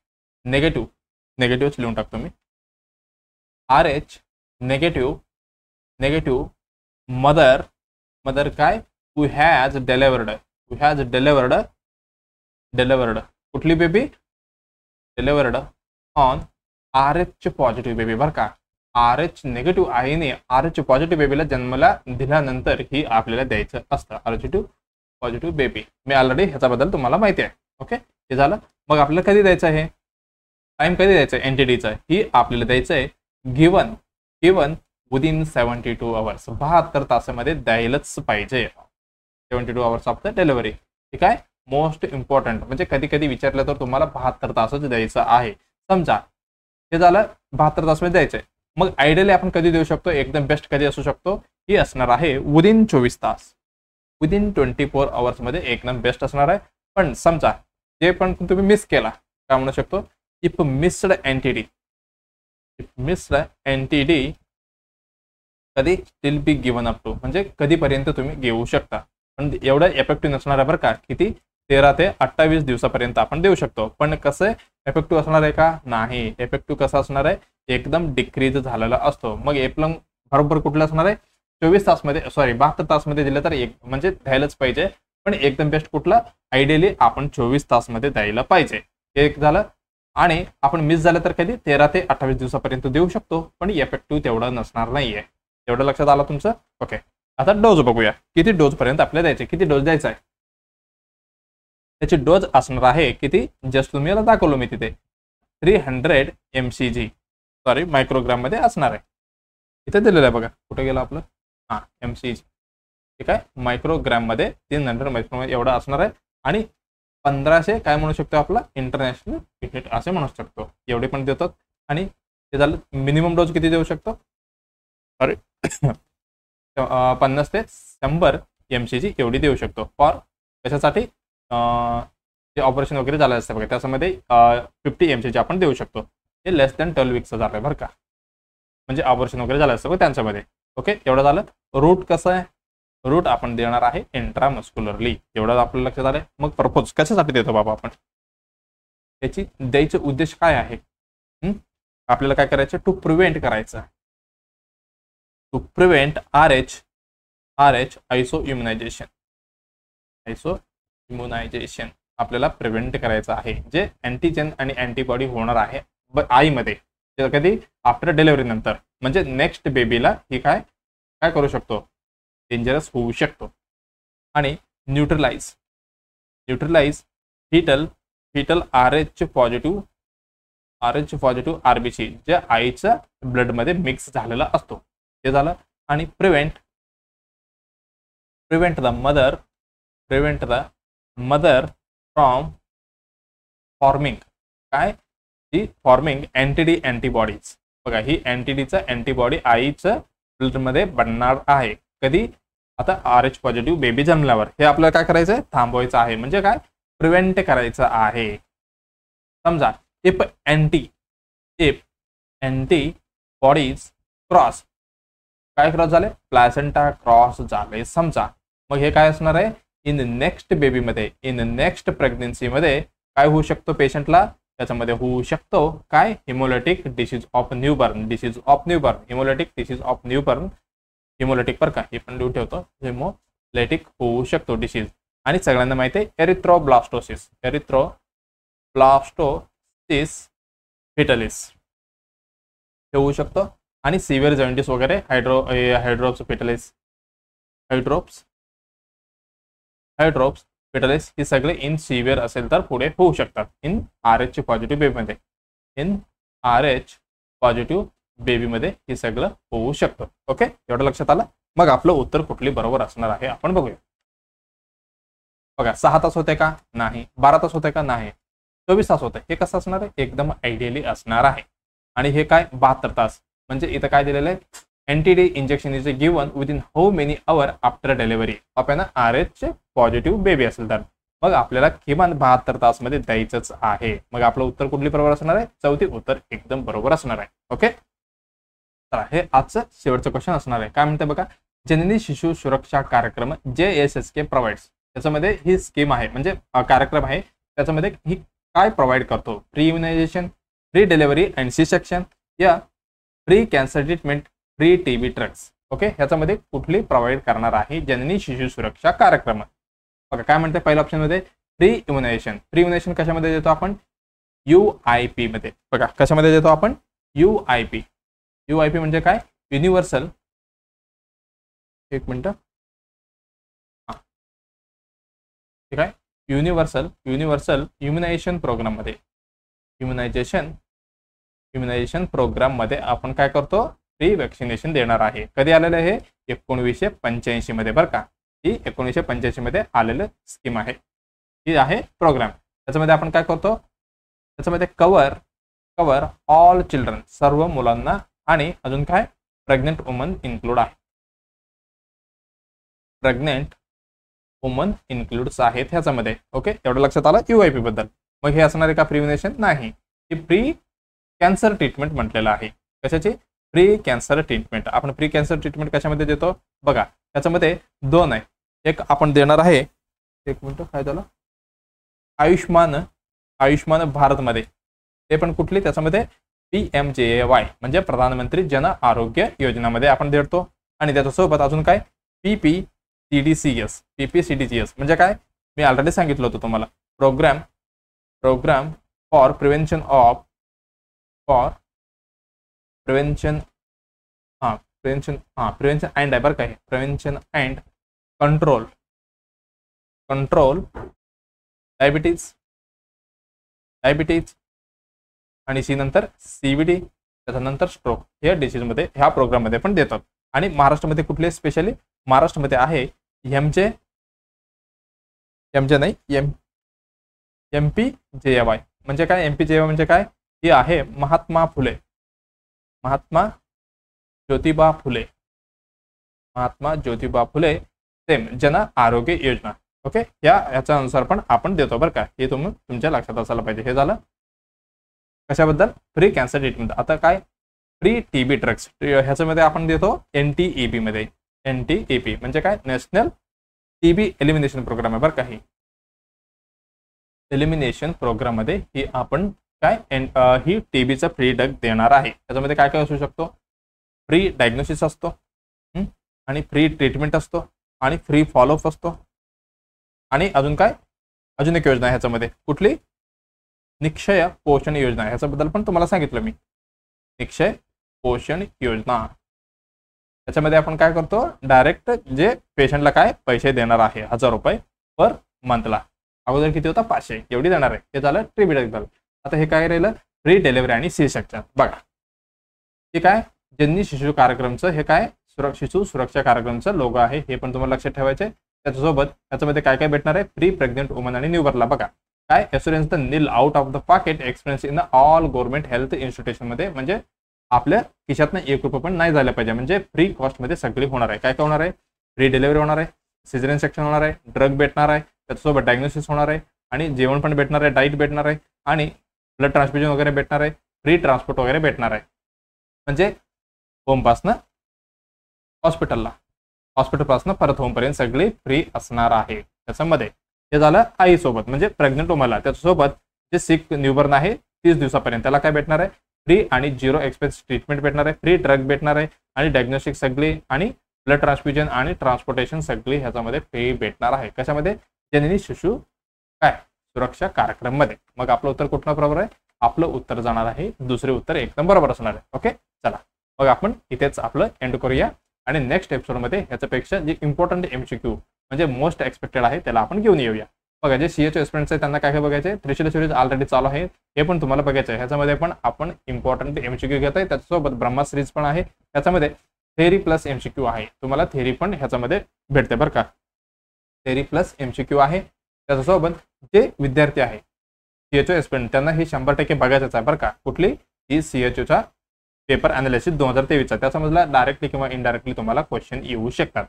Speaker 1: negative नेगेटिव्हच लिहून टाकतो मी. RH negative negative mother mother काय हू हॅज डिलेवर्ड कुठली baby delivered on RH positive baby. बरं का, RH निगेटिव्ह आईने RH पॉझिटिव्ह बेबीला जन्माला दिल्यानंतर ही आपल्याला द्यायचं असतं RH पॉझिटिव्ह बेबी. मी ऑलरेडी ह्याच्याबद्दल तुम्हाला माहिती आहे. ओके, हे झालं. मग आपल्याला कधी द्यायचं आहे, टाइम कधी द्यायचं आहे एनटीडीचा, ही आपल्याला द्यायचं आहे गिवन विदिन 72 आवर्स. 72 तासामध्ये द्यायलाच पाहिजे. 72 आवर्स ऑफ द डिलिव्हरी. ठीक आहे, मोस्ट इम्पॉर्टंट. म्हणजे कधी कधी विचारलं तर तुम्हाला 72 तासच द्यायचं आहे. समजा हे झालं 72 तासामध्ये द्यायचं आहे. मग आयडियली आपण कधी देऊ शकतो, एकदम बेस्ट कधी असू शकतो, ही असणार आहे विदिन 24 तास, विदिन 24 आवर्समध्ये एकदम बेस्ट असणार आहे. पण समजा जे पण तुम्ही मिस केला, काय म्हणू शकतो, इफ मिस्ड एनटीडी कधी still be given up to, म्हणजे कधीपर्यंत तुम्ही घेऊ शकता. पण एवढं इफेक्टिव्ह नसणार आहे बरं का. किती 13 ते 28 दिवसापर्यंत आपण देऊ शकतो. पण कसं इफेक्टिव्ह असणार आहे का, नाही. इफेक्टिव्ह कसं असणार आहे, एकदम डिक्रीज झालेला असतो. मग एप्लम बरोबर कुठलं असणार आहे, 24 तासमध्ये 72 तासमध्ये दिलं तर एक म्हणजे द्यायलाच पाहिजे. पण एकदम बेस्ट कुठलं, आयडियली आपण 24 तासमध्ये द्यायला पाहिजे. एक झालं. आणि आपण मिस झालं तर कधी 13 ते 28 दिवसापर्यंत देऊ शकतो. पण इफेक्टिव्ह तेवढं नसणार नाहीये. एवढं लक्षात आलं तुमचं. ओके, आता डोज बघूया. किती डोज पर्यंत आपल्याला द्यायचे, किती डोज द्यायचा आहे. त्याची डोज असणार आहे किती, जस्ट तुम्ही याला दाखवलो मी तिथे 300 mcg सॉरी मायक्रोग्राम मध्ये असणार आहे. इथे दिलेलं आहे बघा, कुठे गेलं आपलं, हां mcg. ठीक आहे, मायक्रोग्राम मध्ये 300 मायक्रोग्राम एवढा असणार आहे. आणि 1500 काय म्हणू शकतो, आपला इंटरनॅशनल युनिट असे म्हणू शकतो. एवढे पण देतात. आणि ते झालं. मिनिमम डोज किती देऊ शकतो, अरे 50 ते 100 mcg एवढी देऊ शकतो. फॉर कशासाठी, ते ऑपरेशन वगैरे झालं असतं बघा, त्याच्यामध्ये 50 mcg आपण देऊ शकतो. हे लेस दॅन 12 वीकचं झालं आहे बरं का, म्हणजे ऑपरेशन वगैरे झालं असतं बघा त्यांच्यामध्ये. ओके, एवढं झालं. रूट कसं आहे, रूट आपण देणार आहे इंट्रामस्क्युलरली. एवढं आपल्याला लक्षात आलं. मग पर्पज कशासाठी देतो बाबा आपण, त्याची द्यायचे उद्देश काय आहे, आपल्याला काय करायचं, टू प्रिव्हेंट करायचं, टू प्रिव्हेंट RH आयसो इम्युनायझेशन आपल्याला प्रिव्हेंट करायचं आहे. जे अँटीजेन आणि अँटीबॉडी होणार आहे आईमध्ये कधी आफ्टर डिलिव्हरी नंतर, म्हणजे नेक्स्ट बेबीला ही काय करू शकतो, डेंजरस होऊ शकतो. आणि neutralize fetal RH positive RBC जे आईच्या ब्लडमध्ये मिक्स झालेला असतो, ते झालं. आणि prevent the mother from forming forming antibodies. बघा, ही अँटीडीचा अँटीबॉडी आईच्या ब्लडमध्ये बनणार आहे कधी, आता RH पॉझिटिव्ह बेबी जन्मल्यावर. हे आपल्याला काय करायचं आहे, थांबवायचं आहे. म्हणजे काय, प्रिव्हेंट करायचं आहे. समजा इफ अँटीबॉडीज क्रॉस, काय क्रॉस झाले, प्लॅसेंटा क्रॉस झाले समजा. मग हे काय असणार आहे, इन नेक्स्ट बेबीमध्ये, इन नेक्स्ट प्रेग्नन्सीमध्ये काय होऊ शकतो पेशंटला, त्याच्यामध्ये होऊ शकतो काय, haemolytic disease of newborn, haemolytic पर का, हे पण लिहून ठेवतो, हिमोलिटिक होऊ शकतो डिसीज. आणि सगळ्यांना माहिती आहे एरिथ्रोब्लास्टोसिस फिटलिस हे होऊ शकतो. आणि सिव्हिअर जॉइंटिस वगैरे हायड्रोप्स फिटलिस ही सगळे इन सिव्हिअर असेल तर पुढे होऊ शकतात इन RH पॉझिटिव्ह बेबीमध्ये, हे सगळं होऊ शकतं. ओके, एवढं लक्षात आलं. मग आपलं उत्तर कुठली बरोबर असणार आहे आपण बघूया. बघा, 6 तास होते का, नाही. 12 तास होते का, नाही. 24 तास होते. हे कसं असणार आहे, एकदम आयडियली असणार आहे. आणि हे काय 72 तास, म्हणजे इथं काय दिलेलं आहे, anti D injection is given within how many hour after delivery of an RH positive baby असेल तर. मग आपल्याला किमान 72 तासमध्ये द्यायचंच आहे. मग आपलं उत्तर कुठली बरोबर असणार आहे, चौथी उत्तर एकदम बरोबर असणार आहे. ओके, तर हे आजचं शेवटचं क्वेश्चन असणार आहे. काय म्हणते बघा, जननी शिशु सुरक्षा कार्यक्रम JSSK प्रोव्हाइड्स, त्याच्यामध्ये ही स्कीम आहे, म्हणजे कार्यक्रम आहे. त्याच्यामध्ये ही काय प्रोव्हाइड करतो? Free immunisation, free delivery and C section, या free cancer treatment, free TB drugs. Okay, ह्याच्यामध्ये कुठली प्रोव्हाइड करणार आहे जननी शिशु सुरक्षा कार्यक्रम? बघा काय म्हणते पहिल्या ऑप्शन मध्ये फ्री इम्युनायझेशन. फ्री इम्युनायझेशन कशामध्ये देतो आपण? UIP मध्ये. बघा कशामध्ये देतो आपण? UIP. UIP म्हणजे काय? युनिव्हर्सल, एक मिनिट, हा ठीक आहे, युनिव्हर्सल इम्युनायझेशन प्रोग्राम मध्ये, इम्युनायझेशन प्रोग्राम मध्ये आपण काय करतो? फ्री वॅक्सिनेशन देणार आहे. कधी आलेलं आहे? 1985 मध्ये बरं का. ही 1985 मध्ये आलेलं स्कीम आहे, ही आहे प्रोग्राम. त्याच्यामध्ये आपण काय करतो? त्याच्यामध्ये कव्हर ऑल चिल्ड्रन, सर्व मुलांना, आणि अजून काय? प्रेग्नेंट वुमन इन्क्लूड आहे. प्रेग्नेंट वुमन इन्क्लूड्स आहेत ह्याच्यामध्ये. ओके, एवढं लक्षात आलं UIP बद्दल. मग हे असणार आहे का फ्री इम्युनायझेशन? नाही, ही फ्री कॅन्सर ट्रीटमेंट म्हटलेलं आहे. कशाची? Free cancer treatment. आपण फ्री कॅन्सर ट्रीटमेंट कशामध्ये देतो? बघा त्याच्यामध्ये दोन आहे. एक आपण देणार आहे, एक मिनिट, काय झालं, आयुष्मान भारतमध्ये. ते पण कुठली? त्याच्यामध्ये PMJAY म्हणजे प्रधानमंत्री जन आरोग्य योजनामध्ये आपण देतो. आणि त्याच्यासोबत अजून काय? PPCDCS म्हणजे काय? मी ऑलरेडी सांगितलं होतं तुम्हाला. प्रोग्राम फॉर प्रिव्हेन्शन अँड बरं काय, प्रिव्हेन्शन अँड कंट्रोल डायबिटीज आणि सी नंतर CVD, त्याच्यानंतर स्ट्रोक, या डिसीज मध्ये ह्या प्रोग्राम मध्ये पण देतात. आणि महाराष्ट्रामध्ये कुठले? स्पेशली महाराष्ट्रामध्ये आहे MPJAY म्हणजे काय? MPJAY म्हणजे काय? ही आहे महात्मा ज्योतिबा फुले सेम जन आरोग्य योजना. ओके, याच्या अनुसार पण आपण देतो बरं का. हे तुमच्या लक्षात असायला पाहिजे. हे झालं कशाबद्दल? Free cancer treatment. आता काय? फ्री टीबी ड्रग्स ह्याच्यामध्ये आपण देतो NTEP मध्ये. NTEP म्हणजे काय? नॅशनल टीबी एलिमिनेशन प्रोग्राम आहे बरं का. ही एलिमिनेशन प्रोग्राम मध्ये ही आपण काय ही टीबीचा फ्री ड्रग देणार आहे. त्याच्यामध्ये काय काय असू शकतो? फ्री डायग्नोसिस असतो, आणि फ्री ट्रीटमेंट असतो, आणि फ्री फॉलोअप असतो, आणि अजून काय? अजून एक योजना आहे ह्याच्यामध्ये. कुठली? निक्षय पोषण योजना. ह्याच्याबद्दल पण तुम्हाला सांगितलं मी. निक्षय पोषण योजना, त्याच्यामध्ये आपण काय करतो? डायरेक्ट जे पेशंटला काय पैसे देणार आहे 1000 रुपये पर मंथला. अगोदर किती होता? 500, एवढी देणार आहे. हे झालं टीबी ड्रग झालं. आता हे काय राहिलं? फ्री डिलिव्हरी आणि सी सेक्शन. बघा हे काय? जननी शिशु कार्यक्रमचं हे काय? शिशु सुरक्षा कार्यक्रमचं लोगो आहे. हे पण तुम्हाला लक्षात ठेवायचे. त्याच्यासोबत त्याच्यामध्ये काय काय भेटणार आहे? फ्री प्रेग्नेंट वुमन आणि न्यूबॉर्नला. बघा काय? Assurance the nil out of the pocket expense in all government health institution मध्ये. म्हणजे आपल्या खिशातनं 1 रुपया पण नाही झालं पाहिजे. म्हणजे फ्री कॉस्ट मध्ये सगळी होणार आहे. काय काय होणार आहे? फ्री डिलिव्हरी होणार आहे, सिझेरियन सेक्शन होणार आहे, ड्रग भेटणार आहे, त्याच्यासोबत डायग्नोसिस होणार आहे, आणि जेवण पण भेटणार आहे, डाईट भेटणार आहे, आणि ब्लड ट्रान्सफ्युजन वगैरे भेटणार आहे, फ्री ट्रान्सपोर्ट वगैरे भेटणार आहे. म्हणजे होमपासनं हॉस्पिटलपासून परत होमपर्यंत सगळी फ्री असणार आहे त्याच्यामध्ये. हे झालं आईसोबत म्हणजे प्रेग्नेंट वुमनला. त्याच्यासोबत जे सिक न्यूबॉर्न आहे 30 दिवसापर्यंत त्याला काय भेटणार आहे? फ्री आणि 0 एक्सपेन्स ट्रीटमेंट भेटणार आहे, फ्री ड्रग भेटणार आहे, आणि डायग्नोस्टिक सगळी, आणि ब्लड ट्रान्सफ्युजन आणि ट्रान्सपोर्टेशन सगळी ह्याच्यामध्ये फ्री भेटणार आहे. कशामध्ये? जननी शिशु काय सुरक्षा कार्यक्रम मध्ये. मग आपलं उत्तर कुठलं बरोबर आहे? आपलं उत्तर जाणार आहे दुसरे उत्तर एकदम बरोबर असणार आहे. ओके, चला मग आपण इथेच आपलं एंड करूया, आणि नेक्स्ट एपिसोडमध्ये ह्याच्यापेक्षा जे इम्पॉर्टंट MCQ म्हणजे मोस्ट एक्सपेक्टेड आहे त्याला आपण घेऊन येऊया. बघा जे CH एस्पिरंट्स आहेत त्यांना काय काय बघायचे? त्रिशूल सिरीज ऑलरेडी चालू आहे, हे पण तुम्हाला बघायचं आहे. ह्याच्यामध्ये पण आपण इम्पॉर्टंट MCQ घेत आहे. त्याच्यासोबत ब्रह्मा सिरीज पण आहे. ह्याच्यामध्ये थेअरी प्लस MCQ आहे. तुम्हाला थेअरी पण ह्याच्यामध्ये भेटते बरं का. थेअरी प्लस MCQ आहे. त्याच्यासोबत जे विद्यार्थी आहे CHO एस्पिरंट त्यांना हे 100% बघायचंच आहे बरं का. कुठली? ही CHOचा पेपर अनालिसिस 2023चा. त्याच्यामधला डायरेक्टली किंवा इनडायरेक्टली तुम्हाला क्वेश्चन येऊ शकतात.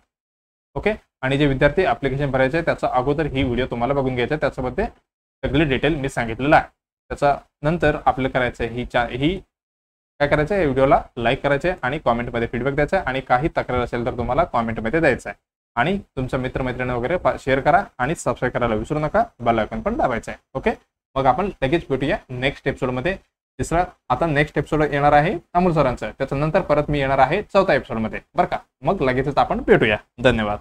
Speaker 1: ओके, आणि जे विद्यार्थी ऍप्लिकेशन भरायचे त्याचा अगोदर ही व्हिडिओ तुम्हाला बघून घ्यायचा. त्याच्यामध्ये सगळी डिटेल मी सांगितलेलं आहे. त्याचा नंतर आपलं करायचं ही काय करायचं? या व्हिडिओला लाईक करायचे आणि कॉमेंटमध्ये फीडबॅक द्यायचा आहे, आणि काही तक्रार असेल तर तुम्हाला कॉमेंटमध्ये द्यायचं आहे, आणि तुमच्या मित्रमैत्रिणी वगैरे शेअर करा, आणि सबस्क्राईब करायला विसरू नका. बेल आयकॉन पण दाबायचं आहे. ओके, मग आपण लगेच भेटूया नेक्स्ट एपिसोडमध्ये. तिसरा आता नेक्स्ट एपिसोड येणार आहे अमोल सरांचं, त्याच्यानंतर परत मी येणार आहे चौथा एपिसोडमध्ये बरं का. मग लगेचच आपण भेटूया. धन्यवाद.